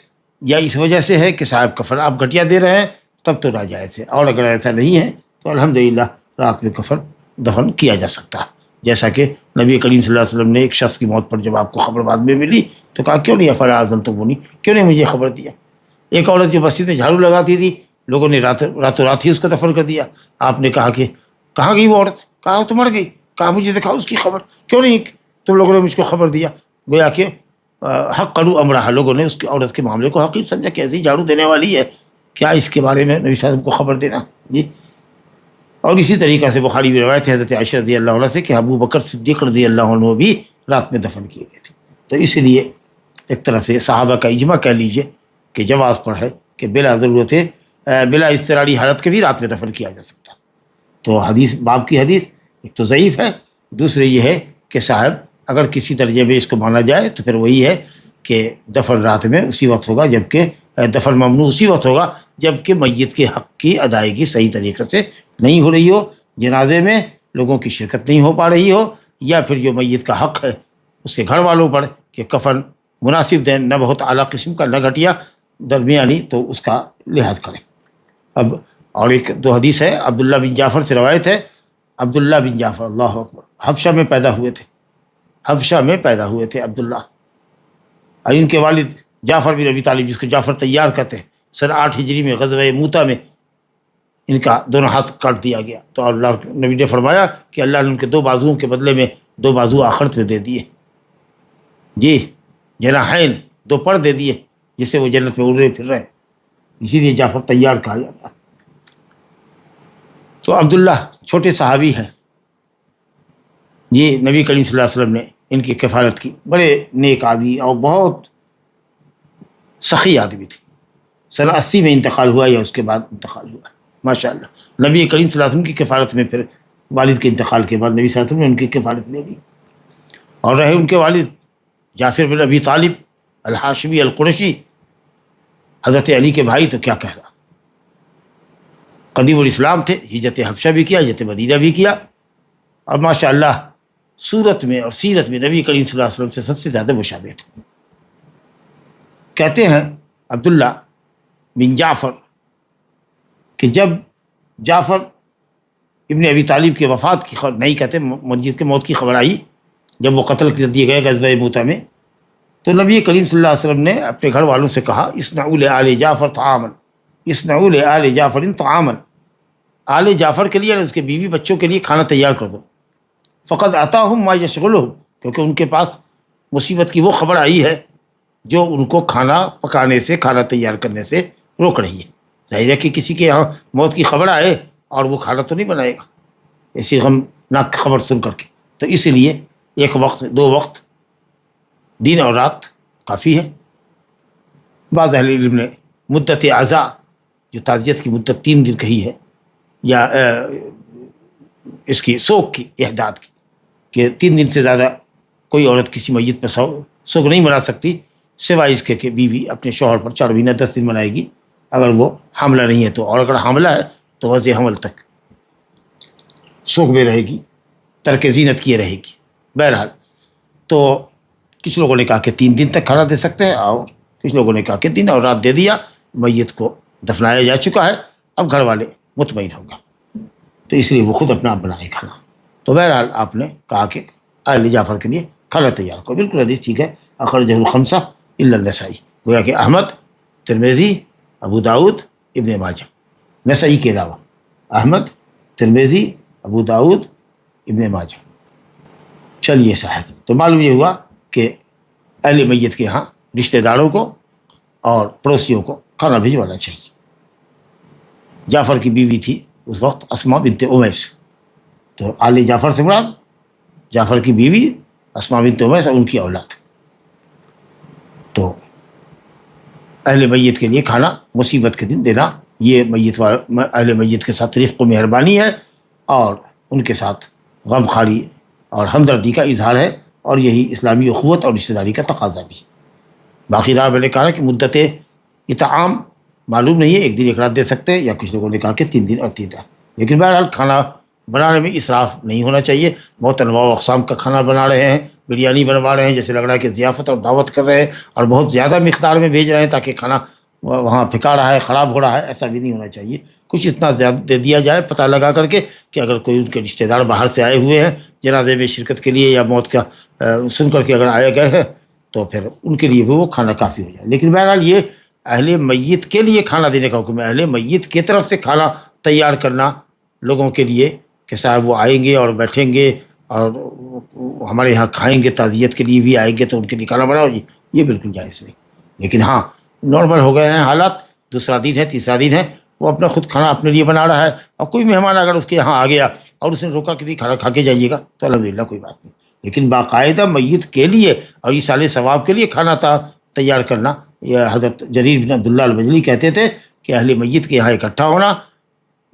یا اس وجہ سے ہے کہ صاحب کفن آپ گھٹیا دے رہے ہیں، تب تو ناجائز ہے. اور اگر ایسا نہیں ہے تو الحمدللہ رات میں کفن دفن کیا جا سکتا ہے. جیسا کہ نبی کریم صلی اللہ علیہ وسلم نے ایک شخص کی موت پر جب آپ کو خبر بعد میں ملی تو کہا کیوں نہیں افلا اذنتمونی، کیوں نہیں مجھے خبر دیا. ایک عورت جو مسجد میں جھاڑو لگاتی تھی، لوگوں نے راتوں رات ہی اس کو دفن کر دیا. آپ نے کہا کہ کہاں گئی وہ عورت، کہا وہ تو مر گئی، کہا مجھے دکھاؤ اس کی خبر، کیوں نہیں تم لوگوں نے مجھ کو خبر دیا. گویا کہ حق قلو امرہ، لوگوں نے اس کی عورت کے معاملے کو حقیر سمجھا کہ ایسی جھاڑو دینے والی ہے، کیا اس کے بارے میں نبی صلی اللہ علیہ وسلم کو خبر دینا جی. اور اسی طریقہ سے بخاری میں روایت ہے حضرت عائشہ رضی اللہ عنہ سے کہ ابو بکر صدیق رضی اللہ عنہ بھی رات میں دفن کیے گئے تھے. تو اس لیے ایک طرح سے صحابہ کا اجماع کہہ لیجئے کہ جواز پر ہے کہ بلا ضرورت بلا اضطراری حالت کے بھی رات میں دفن کیا جا سکتا. تو حدیث باب کی حدیث ایک تو ضعیف ہے، دوسرے یہ ہے کہ صاحب اگر کسی درجے میں اس کو مانا جائے تو پھر وہی ہے کہ دفن رات میں اسی وقت ہوگا، جبکہ دفن ممنوع اسی وقت ہوگا جبکہ میت کے حق کی ادائیگی صحیح طریقے سے نہیں ہو رہی ہو، جنازے میں لوگوں کی شرکت نہیں ہو پا رہی ہو، یا پھر جو میت کا حق ہے اس کے گھر والوں پر کہ کفن مناسب دیں، نہ بہت اعلیٰ قسم کا نہ گھٹیا، درمیانی، تو اس کا لحاظ کریں. اب اور ایک دو حدیث ہے، عبداللہ بن جعفر سے روایت ہے. عبداللہ بن جعفر اللہ اکبر حبشہ میں پیدا ہوئے تھے، حبشہ میں پیدا ہوئے تھے عبداللہ، اور ان کے والد جعفر بن ابی طالب جس کو جعفر طیار کہتے ہیں، سن 8 ہجری میں غزوہ موتا میں ان کا دونوں ہاتھ کاٹ دیا گیا. تو اللہ نبی نے فرمایا کہ اللہ نے ان کے 2 بازوؤں کے بدلے میں 2 بازو آخرت میں دے دیے جی، جناحین 2 پر دے دیے جس سے وہ جنت میں اڑ رہے پھر رہے، اسی لیے جعفر طیار کہا جاتا. تو عبداللہ چھوٹے صحابی ہیں یہ، نبی کریم صلی اللہ علیہ وسلم نے ان کی کفالت کی. بڑے نیک آدمی اور بہت سخی آدمی تھے. سن 80 میں انتقال ہوا یا اس کے بعد انتقال ہوا ماشاء اللہ. نبی کریم صلی اللہ علیہ وسلم کی کفالت میں پھر والد کے انتقال کے بعد نبی صلی اللہ علیہ وسلم نے ان کی کفالت لے لی، اور رہے ان کے والد جعفر بن ابی طالب الحاشمی القرشی، حضرت علی کے بھائی، تو کیا کہہ رہا، قدیم الاسلام تھے، ہجرت حبشہ بھی کیا، ہجرت مدینہ بھی کیا، اور ماشاء اللہ صورت میں اور سیرت میں نبی کریم صلی اللہ علیہ وسلم سے سب سے زیادہ مشابہ تھے. کہتے ہیں عبداللہ بن جعفر کہ جب جعفر ابن ابی طالب کی وفات کی خبر، نہیں کہتے مسجد کے موت کی خبر آئی، جب وہ قتل کر دیے گئے غزوہ موتا میں، تو نبی کریم صلی اللہ علیہ وسلم نے اپنے گھر والوں سے کہا اصنعوا لآل جعفر طعاما، اصنعوا لآل جعفر طعاما، آل جعفر کے لیے اور اس کے بیوی بچوں کے لیے کھانا تیار کر دو. فقد اتاہم ما یشغلہم، کیونکہ ان کے پاس مصیبت کی وہ خبر آئی ہے جو ان کو کھانا پکانے سے، کھانا تیار کرنے سے روک رہی ہے۔ ظاہر ہے کہ کسی کے یہاں موت کی خبر آئے اور وہ کھانا تو نہیں بنائے گا ایسی غمناک خبر سن کر کے، تو اسی لیے ایک وقت، دو وقت، دن اور رات کافی ہے۔ بعض اہل علم نے مدت عزا، جو تعزیت کی مدت 3 دن کہی ہے، یا اس کی سوگ کی، احداد کی، کہ 3 دن سے زیادہ کوئی عورت کسی میت پر سوگ نہیں منا سکتی، سوائے اس کے کہ بیوی اپنے شوہر پر 4 مہینہ 10 دن منائے گی اگر وہ حاملہ نہیں ہے تو، اور اگر حاملہ ہے تو وضع حمل تک سوگ میں رہے گی، ترک زینت کیے رہے گی۔ بہرحال تو کچھ لوگوں نے کہا کہ 3 دن تک کھانا دے سکتے ہیں، اور کچھ لوگوں نے کہا کہ دن اور رات دے دیا، میت کو دفنایا جا چکا ہے، اب گھر والے مطمئن ہو گئے، تو اس لیے وہ خود اپنا بنائے کھانا۔ تو بہرحال آپ نے کہا کہ آل جعفر کے لیے کھانا تیار کرو، بالکل حدیث ٹھیک ہے، اخرجہ الخمسہ الا النسائی، گویا کہ احمد، ترمذی، ابو داؤد، ابن ماجہ، نسائی کے علاوہ احمد، ترمذی، ابو داؤد، ابن ماجہ۔ چلیے صاحب، تو معلوم یہ ہوا کہ اہل میت کے ہاں رشتہ داروں کو اور پڑوسیوں کو کھانا بھجوانا چاہیے۔ جعفر کی بیوی تھی اس وقت اسماء بنت امیس، تو آل جعفر سے مراد جعفر کی بیوی اسماء بنت امیس اور ان کی اولاد۔ تو اہل میت کے لیے کھانا مصیبت کے دن دینا، یہ اہل میت کے ساتھ رفق و مہربانی ہے، اور ان کے ساتھ غم خواری اور ہمدردی کا اظہار ہے، اور یہی اسلامی اخوت اور رشتہ داری کا تقاضا بھی۔ باقی رہا میں نے کہا کہ مدت اطعام معلوم نہیں ہے، 1 دن 1 رات دے سکتے ہیں، یا کچھ لوگوں نے کہا کہ 3 دن اور 3 رات، لیکن بہرحال کھانا بنانے میں اسراف نہیں ہونا چاہیے۔ بہت انواع و اقسام کا کھانا بنا رہے ہیں، بریانی بنوا رہے ہیں، جیسے لگ رہا ہے کہ ضیافت اور دعوت کر رہے ہیں، اور بہت زیادہ مقدار میں بھیج رہے ہیں تاکہ کھانا وہاں پھکا رہا ہے، خراب ہو رہا ہے، ایسا بھی نہیں ہونا چاہیے۔ کچھ اتنا زیادہ دے دیا جائے پتہ لگا کر کے کہ اگر کوئی ان کے رشتہ دار باہر سے آئے ہوئے ہیں جنازے میں شرکت کے لیے، یا موت کا سن کر کے اگر آئے گئے ہیں، تو پھر ان کے لیے بھی وہ کھانا کافی ہو جائے۔ لیکن بہرحال یہ اہل میت کے لیے کھانا دینے کا حکم ہے، اہل میت کی طرف سے کھانا تیار کرنا لوگوں کے لیے، کہ صاحب وہ آئیں گے اور بیٹھیں گے اور ہمارے یہاں کھائیں گے، تعزیت کے لیے بھی آئیں گے تو ان کے لیے کھانا بناؤ جی، یہ بالکل جائز نہیں۔ لیکن ہاں نارمل ہو گئے ہیں حالات، 2 دن ہے، 3 دن ہے، وہ اپنا خود کھانا اپنے لیے بنا رہا ہے، اور کوئی مہمان اگر اس کے یہاں آ گیا اور اس نے روکا کہ نہیں کھانا کھا کے جائیے گا تو الحمدللہ کوئی بات نہیں۔ لیکن باقاعدہ میت کے لیے اور ایصال ثواب کے لیے کھانا تیار کرنا، یہ حضرت جریر بن عبداللہ البجلی کہتے تھے کہ اہل میت کے یہاں اکٹھا ہونا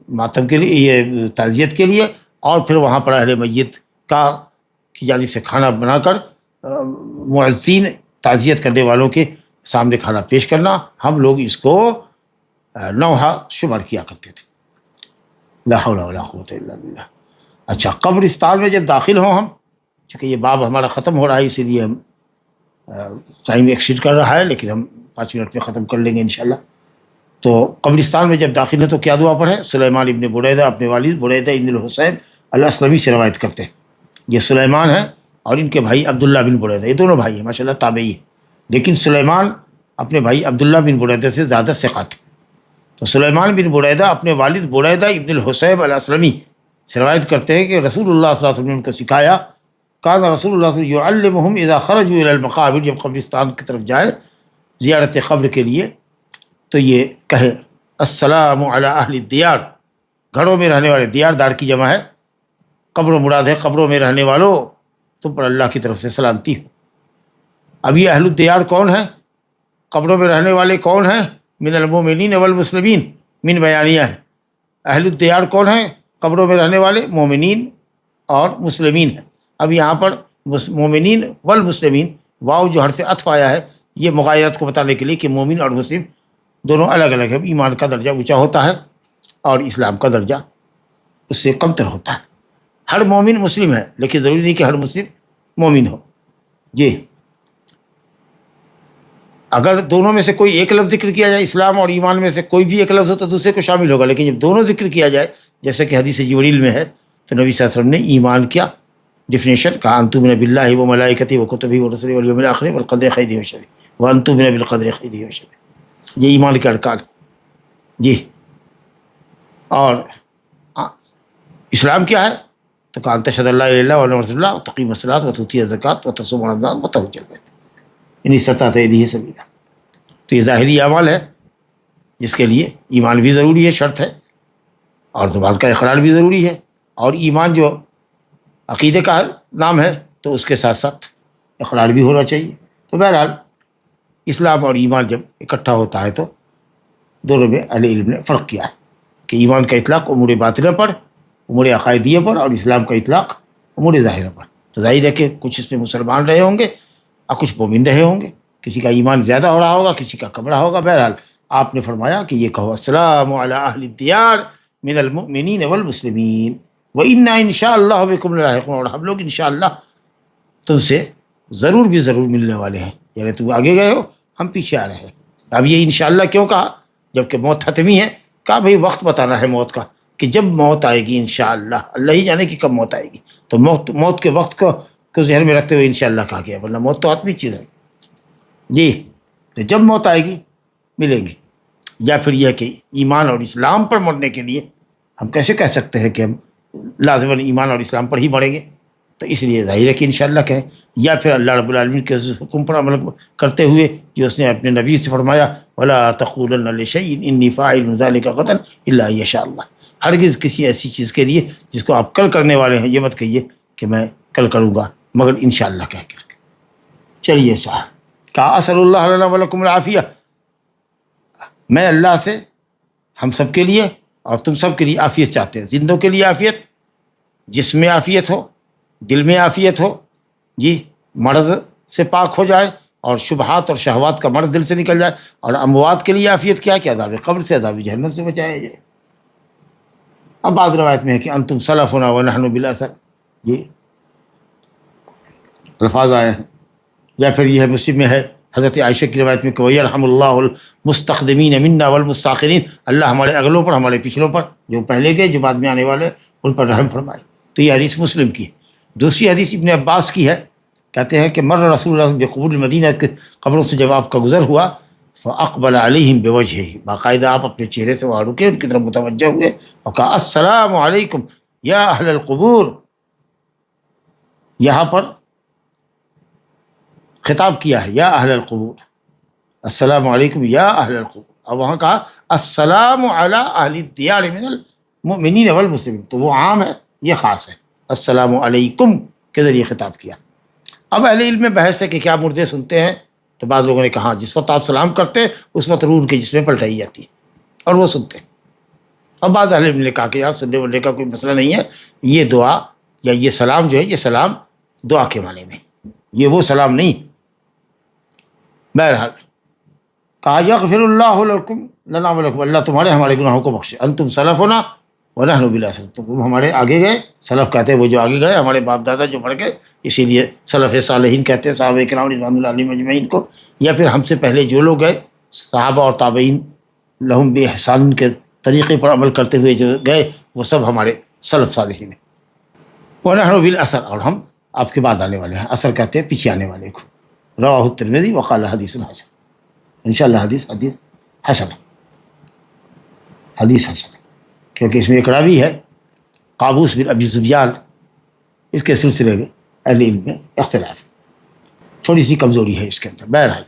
ماتم کے لیے، یہ تعزیت کے لیے، اور پھر وہاں پر اہل میت کی جانب سے کھانا بنا کر معزین، تعزیت کرنے والوں کے سامنے کھانا پیش کرنا، ہم لوگ اس کو نوحہ شمار کیا کرتے تھے۔ لا حول ولا قوت الا باللہ۔ اچھا، قبرستان میں جب داخل ہوں ہم، چونکہ یہ باب ہمارا ختم ہو رہا ہے اسی لیے ہم ٹائم ایکسیڈ کر رہا ہے، لیکن ہم 5 منٹ میں ختم کر لیں گے انشاءاللہ۔ تو قبرستان میں جب داخل ہے تو کیا دعا پڑھے؟ سلیمان ابن بریدہ اپنے والد بریدہ ابن الحصیب الاسلمی سے روایت کرتے ہیں۔ یہ سلیمان ہے اور ان کے بھائی عبداللہ بن بریدہ، یہ دونوں بھائی ہیں ماشاءاللہ تابعی ہیں، لیکن سلیمان اپنے بھائی عبداللہ بن بریدہ سے زیادہ ثقہ تھے۔ تو سلیمان بن بریدہ اپنے والد بریدہ ابن الحصیب الاسلمی سے روایت کرتے ہیں کہ رسول اللہ صلی اللہ علیہ وسلم نے ان کو سکھایا، کان رسول اللہ صلی اللہ علیہ وسلم یعلمہم اذا خرجوا الی المقابر، جب قبرستان کی طرف جائے زیارت قبر کے لیے تو یہ کہے السلام علی اہل الدیار، گھروں میں رہنے والے، دیار دار کی جمع ہے، قبر و مراد ہے، قبروں میں رہنے والوں تم پر اللہ کی طرف سے سلامتی ہو۔ اب یہ اہل الدیار کون ہیں؟ قبروں میں رہنے والے کون ہیں؟ من المومنین والمسلمین، من بیانیہ ہے۔ اہل الدیار کون ہیں؟ قبروں میں رہنے والے مومنین اور مسلمین ہیں۔ اب یہاں پر مومنین والمسلمین، واو جو حرف عطف آیا ہے، یہ مغایرت کو بتانے کے لیے کہ مومن اور مسلم دونوں الگ الگ ہیں۔ ایمان کا درجہ اونچا ہوتا ہے اور اسلام کا درجہ اس سے کمتر ہوتا ہے۔ ہر مومن مسلم ہے لیکن ضروری نہیں کہ ہر مسلم مومن ہو۔ جی، اگر دونوں میں سے کوئی ایک لفظ ذکر کیا جائے، اسلام اور ایمان میں سے کوئی بھی ایک لفظ ہو تو دوسرے کو شامل ہوگا، لیکن جب دونوں ذکر کیا جائے جیسے کہ حدیث جبریل میں ہے، تو نبی صلی اللہ علیہ وسلم نے ایمان کیا ڈیفینیشن کہا، ان تؤمن باللہ و ملائکتہ و کتبہ و رسلہ والیوم الآخر والقدر خیرہ و شرہ وان تؤمن بالقدر خیرہ و شرہ، یہ ایمان کے ارکان۔ جی، اور اسلام کیا ہے؟ تو ان تشهد ان لا الہ الا اللہ وان محمد رسول اللہ وتقیم الصلاۃ وتؤتی الزکوٰۃ وتصوم رمضان وتحج البیت۔ ان استطعت الیہ سبیلا. تو یہ ظاہری اعمال ہے جس کے لیے ایمان بھی ضروری ہے، شرط ہے، اور زبان کا اقرار بھی ضروری ہے. اور ایمان جو عقیدے کا نام ہے تو اس کے ساتھ ساتھ اقرار بھی ہونا چاہیے. تو بہرحال اسلام اور ایمان جب اکٹھا ہوتا ہے تو دونوں میں اہل علم نے فرق کیا ہے کہ ایمان کا اطلاق امور باطنہ پر، امور عقائدیہ پر، اور اسلام کا اطلاق امور ظاہرہ پر. تو ظاہر ہے کہ کچھ اس میں مسلمان رہے ہوں گے اور کچھ مومن رہے ہوں گے، کسی کا ایمان زیادہ ہو رہا ہوگا، کسی کا کم رہا ہوگا. بہرحال آپ نے فرمایا کہ یہ کہو السلام علی اہل الدیار من المؤمنین والمسلمین وَإِنَّا إِن شاء اللہ بكم لاحقون، اور ہم لوگ انشاءاللہ تم سے ضرور بھی ضرور ملنے والے ہیں. یعنی تم آگے گئے ہو، ہم پیچھے آ رہے ہیں. اب یہ انشاءاللہ کیوں کہا جبکہ موت حتمی ہے؟ کہا بھئی وقت بتانا ہے موت کا، کہ جب موت آئے گی انشاءاللہ، اللہ ہی جانے کہ کب موت آئے گی. تو موت کے وقت کو ذہن میں رکھتے ہوئے انشاءاللہ کہا گیا، ورنہ موت تو حتمی چیز ہے. جی تو جب موت آئے گی ملیں گے. یا پھر یہ کہ ایمان اور اسلام پر مرنے کے لیے ہم کیسے کہہ سکتے ہیں کہ ہم لازماً ایمان اور اسلام پر ہی مریں گے؟ تو اس لیے ظاہر ہے کہ انشاءاللہ کہیں. یا پھر اللہ رب العالمین کے حکم پر عمل کرتے ہوئے جو اس نے اپنے نبی سے فرمایا وَلَا تَقُولَنَّ لِشَيْءٍ إِنِّي فَاعِلٌ ذَلِكَ غَدًا إِلَّا أَن يَشَاءَ اللَّهُ. ہرگز کسی ایسی چیز کے لیے جس کو آپ کل کرنے والے ہیں یہ مت کہیے کہ میں کل کروں گا مگر انشاءاللہ کہہ کر. چلیے صاحب، کہا اسأل اللہ لنا ولکم العافیہ، میں اللہ سے ہم سب کے لیے اور تم سب کے لیے عافیت چاہتے ہیں. زندوں کے لیے عافیت، جسم میں عافیت ہو، دل میں عافیت ہو، جی مرض سے پاک ہو جائے اور شبہات اور شہوات کا مرض دل سے نکل جائے. اور اموات کے لیے عافیت کیا کہ عذاب قبر سے، عذاب جہنم سے بچایا جائے. اب بعض روایت میں ہے کہ انتم سلفنا ونحن بالاثر، یہ الفاظ آئے ہیں. یا پھر یہ ہے مسلم میں ہے حضرت عائشہ کی روایت میں کہ وَيَرْحَمُ اللَّهُ الْمُسْتَقْدِمِينَ مِنَّا وَالْمُسْتَأْخِرِينَ، اللہ ہمارے اگلوں پر، ہمارے پچھلوں پر، جو پہلے گئے جو بعد میں آنے والے ان پر رحم فرمائے. تو یہ حدیث مسلم کی ہے. دوسری حدیث ابن عباس کی ہے، کہتے ہیں کہ مر رسول اللہ بقبور المدینہ، کے قبروں سے جب آپ کا گزر ہوا فاقبل علیہم بوجہہ، باقاعدہ آپ اپنے چہرے سے وہاں رکے، ان کی طرف متوجہ ہوئے اور کہا السلام علیکم یا اہل القبور. یہاں پر خطاب کیا ہے یا اہل القبور، السلام علیکم یا اہل القبور. اور وہاں کہا السلام علی اہل الدیار من المؤمنین والمسلمین. تو وہ عام ہے، یہ خاص ہے، السلام علیکم کے ذریعے خطاب کیا. اب اہل علم میں بحث ہے کہ کیا مردے سنتے ہیں؟ تو بعض لوگوں نے کہا جس وقت آپ سلام کرتے اس وقت روح ان کے جسم میں پلٹائی جاتی ہے اور وہ سنتے ہیں. اور بعض اہل علم نے کہا کہ یار سننے ونے کا کوئی مسئلہ نہیں ہے، یہ دعا یا یہ سلام جو ہے یہ سلام دعا کے معنی میں، یہ وہ سلام نہیں. بہرحال کہا یغفر اللہ لکم لنا ولکم، اللہ تمہارے ہمارے گناہوں کو بخشے. انتم سلفنا ونحن بالاثر، تم ہمارے آگے گئے. سلف کہتے ہیں وہ جو آگے گئے، ہمارے باپ دادا جو مر گئے، اسی لیے سلف صالحین کہتے ہیں صحابہ کرام رضوان اللہ علیہم اجمعین کو. یا پھر ہم سے پہلے جو لوگ گئے صحابہ اور تابعین لہم باحسان کے طریقے پر عمل کرتے ہوئے جو گئے وہ سب ہمارے سلف صالحین ہیں. ونحن بالاثر، اور ہم آپ کے بعد آنے والے ہیں. اثر کہتے ہیں پیچھے آنے والے کو. رواہ الترمذی وقال حدیث حسن. انشاءاللہ حدیث حسن، حدیث حسن، کیونکہ اس میں ایک راوی ہے قابوس بن ابی زبیان، اس کے سلسلے میں اہل علم میں اختلاف، تھوڑی سی کمزوری ہے اس کے اندر. بہرحال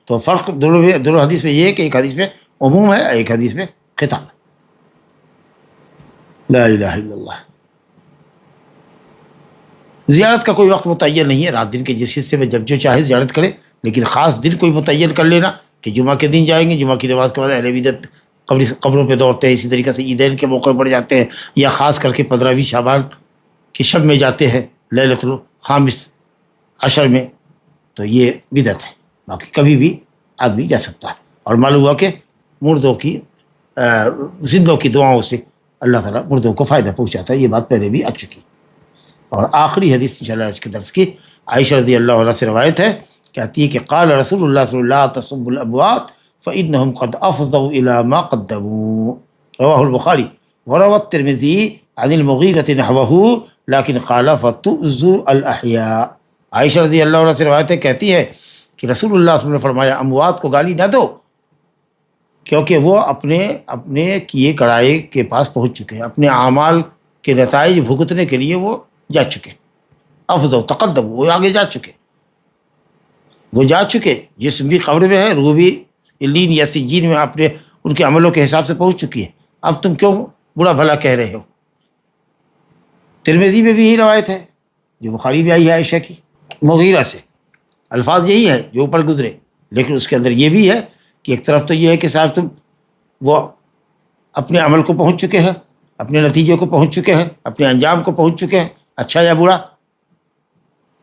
تو فرق دونوں حدیث میں یہ ہے کہ ایک حدیث میں عموم ہے، ایک حدیث میں خطاب. لا الہ الا اللہ. زیارت کا کوئی وقت متعین نہیں ہے، رات دن کے جس حصے میں جب جو چاہے زیارت کرے، لیکن خاص دن کوئی متعین کر لینا کہ جمعہ کے دن جائیں گے، جمعہ کی نماز کے بعد اہل بدعت قبروں پہ دوڑتے ہیں، اسی طریقے سے عیدین کے موقع پر جاتے ہیں، یا خاص کر کے 15ویں شعبان کی شب میں جاتے ہیں لیلۃ الخامس عشر میں، تو یہ بدعت ہے. باقی کبھی بھی آدمی جا سکتا ہے. اور معلوم ہوا کہ مردوں کی زندوں کی دعاؤں سے اللہ تعالیٰ مردوں کو فائدہ پہنچاتا ہے، یہ بات پہلے بھی آ چکی. اور آخری حدیث انشاءاللہ آج کے درس کی عائشہ رضی اللہ عنہ سے روایت ہے، کہتی ہے کہ قال رسول اللہ صلی اللہ علیہ وسلم تسب الابوات فإنهم قد افضوا الى ما قدموا، رواہ البخاری. وروى الترمذی عن المغیرة نحوه لیکن قال فتؤذوا الاحیاء. عائشہ رضی اللہ عنہ سے روایت ہے، کہتی ہے کہ رسول اللہ صلی اللہ علیہ وسلم نے فرمایا اموات کو گالی نہ دو، کیونکہ وہ اپنے کیے کرائے کے پاس پہنچ چکے ہیں، اپنے اعمال کے نتائج بھگتنے کے لیے وہ جا چکے. افضوا تقدموا، وہ آگے جا چکے. وہ جا چکے، جسم بھی قبر میں ہے، روح بھی علین یا سجین میں اپنے ان کے عملوں کے حساب سے پہنچ چکی ہے، اب تم کیوں برا بھلا کہہ رہے ہو؟ ترمذی میں بھی یہی روایت ہے جو بخاری میں آئی ہے عائشہ کی، مغیرہ سے، الفاظ یہی ہے جو اوپر گزرے، لیکن اس کے اندر یہ بھی ہے کہ ایک طرف تو یہ ہے کہ صاحب تم وہ اپنے عمل کو پہنچ چکے ہیں، اپنے نتیجے کو پہنچ چکے ہیں، اپنے انجام کو پہنچ چکے ہیں، اچھا یا برا،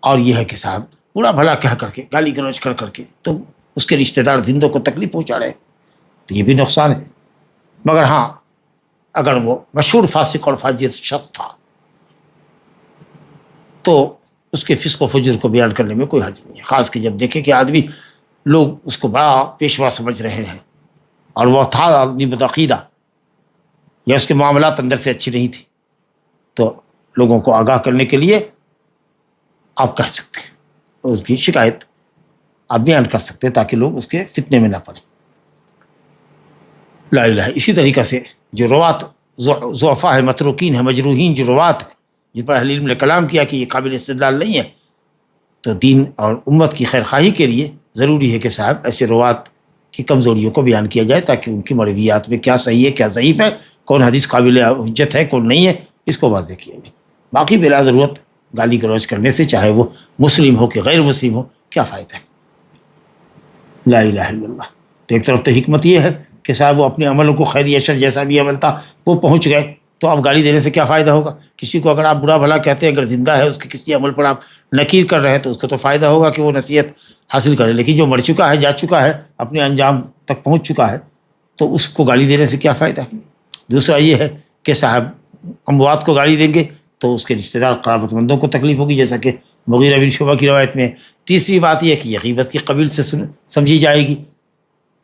اور یہ ہے کہ صاحب برا بھلا کہہ کر کے، گالی گلوچ کر کر کے تم اس کے رشتہ دار زندوں کو تکلیف پہنچا رہے ہیں، تو یہ بھی نقصان ہے۔ مگر ہاں، اگر وہ مشہور فاسق اور فاجر شخص تھا تو اس کے فسق و فجر کو بیان کرنے میں کوئی حرج نہیں ہے، خاص کہ جب دیکھیں کہ آدمی لوگ اس کو بڑا پیشوا سمجھ رہے ہیں اور وہ تھا آدمی بدعقیدہ یا اس کے معاملات اندر سے اچھی نہیں تھی، تو لوگوں کو آگاہ کرنے کے لیے آپ کہہ سکتے ہیں، اس کی شکایت آپ بیان کر سکتے ہیں تاکہ لوگ اس کے فتنے میں نہ پڑیں۔ لا الہ، اسی طریقہ سے جو روات ضعفاء ہے، متروکین ہے، مجروحین جو روات ہیں جن پر اہل علم نے کلام کیا کہ یہ قابل استدلال نہیں ہے، تو دین اور امت کی خیر خواہی کے لیے ضروری ہے کہ صاحب ایسے روات کی کمزوریوں کو بیان کیا جائے تاکہ ان کی مرویات میں کیا صحیح ہے کیا ضعیف ہے، کون حدیث قابل حجت ہے کون نہیں ہے، اس کو واضح کیا جائے۔ باقی بلا ضرورت گالی گلوچ کرنے سے، چاہے وہ مسلم ہو کہ غیر مسلم ہو، کیا فائدہ ہے؟ لا الہ الا اللہ۔ تو ایک طرف تو حکمت یہ ہے کہ صاحب وہ اپنے عملوں کو، خیر یا شر جیسا بھی عمل تھا وہ پہنچ گئے، تو اب گالی دینے سے کیا فائدہ ہوگا؟ کسی کو اگر آپ برا بھلا کہتے ہیں، اگر زندہ ہے اس کے کسی عمل پر آپ نکیر کر رہے ہیں تو اس کو تو فائدہ ہوگا کہ وہ نصیحت حاصل کرے، لیکن جو مر چکا ہے، جا چکا ہے، اپنے انجام تک پہنچ چکا ہے، تو اس کو گالی دینے سے کیا فائدہ ہے؟ دوسرا یہ ہے کہ صاحب اموات کو گالی دیں گے تو اس کے رشتہ دار قرابت مندوں کو تکلیف ہوگی، جیسا کہ مغیرہ بن شعبہ کی روایت میں۔ تیسری بات یہ ہے کہ یہ غیبت کی قبیل سے سمجھی جائے گی،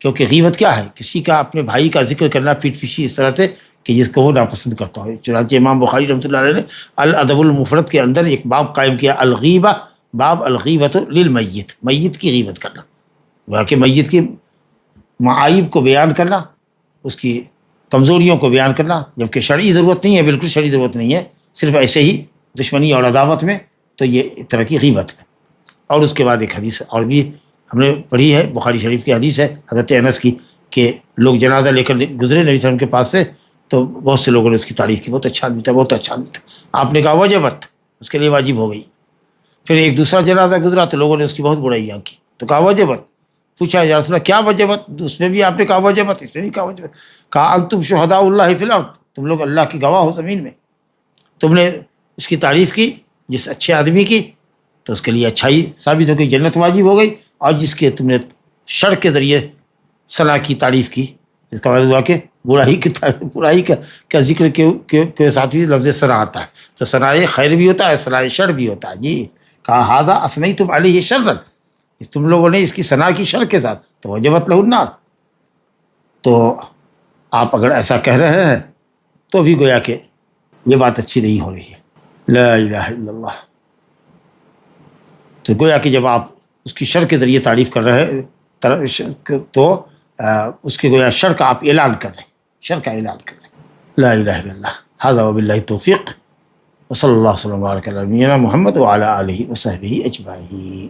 کیونکہ غیبت کیا ہے؟ کسی کا اپنے بھائی کا ذکر کرنا پیٹ پیچھے اس طرح سے کہ جس کو وہ ناپسند کرتا ہو۔ چنانچہ امام بخاری رحمۃ اللہ علیہ نے الادب المفرد کے اندر ایک باب قائم کیا، الغیبہ، باب الغیبۃ للمیت، میت کی غیبت کرنا، گویا کہ میت کی معائب کو بیان کرنا، اس کی کمزوریوں کو بیان کرنا، جبکہ شرعی ضرورت نہیں ہے، بالکل شرعی ضرورت نہیں ہے، صرف ایسے ہی دشمنی اور عداوت میں، تو یہ ایک طرح کی غیبت ہے۔ اور اس کے بعد ایک حدیث اور بھی ہم نے پڑھی ہے، بخاری شریف کی حدیث ہے حضرت انس کی، کہ لوگ جنازہ لے کر گزرے نبی صلی اللہ علیہ وسلم کے پاس سے، تو بہت سے لوگوں نے اس کی تعریف کی، بہت اچھا آدمی تھا، بہت اچھا آدمی تھا۔ آپ نے کہا وجبت، اس کے لیے واجب ہو گئی۔ پھر ایک دوسرا جنازہ گزرا تو لوگوں نے اس کی بہت برائیاں کی، تو کہا وجبت۔ پوچھا یا رسول اللہ کیا وجبت؟ اس میں بھی آپ نے کہا وجبت، اس میں بھی کہا وجبت۔ کہا انتم شہداء اللہ فی الارض، تم لوگ اللہ کی گواہ ہو زمین میں، تم نے اس کی تعریف کی جس اچھے آدمی کی، تو اس کے لیے اچھائی ثابت ہو گئی، جنت واجب ہو گئی، اور جس کے تم نے شر کے ذریعے ثنا کی تعریف کی، اس کا مطلب ہوا کہ برائی کا ذکر کے ساتھ ہی لفظ ثنا آتا ہے، تو ثناء خیر بھی ہوتا ہے، ثناء شر بھی ہوتا ہے۔ جی کہا ھذا اثنیتم علیہ شرا، تم لوگوں نے اس کی ثنا کی شر کے ساتھ، تو وجبت لہ النار۔ تو آپ اگر ایسا کہہ رہے ہیں تو بھی گویا کہ یہ بات اچھی نہیں ہو رہی ہے۔ لا الہ الا اللہ۔ تو گویا کہ جب آپ اس کی شر کے ذریعے تعریف کر رہے ہیں تو اس کے گویا شر کا آپ اعلان کر رہے ہیں، شر کا اعلان کر رہے ہیں۔ لا الہ الا اللہ۔ ھذا وباللہ التوفیق، وصلی اللہ وسلم وبارک علی نبینا محمد وعلی آلہ وصحبہ اجمعین۔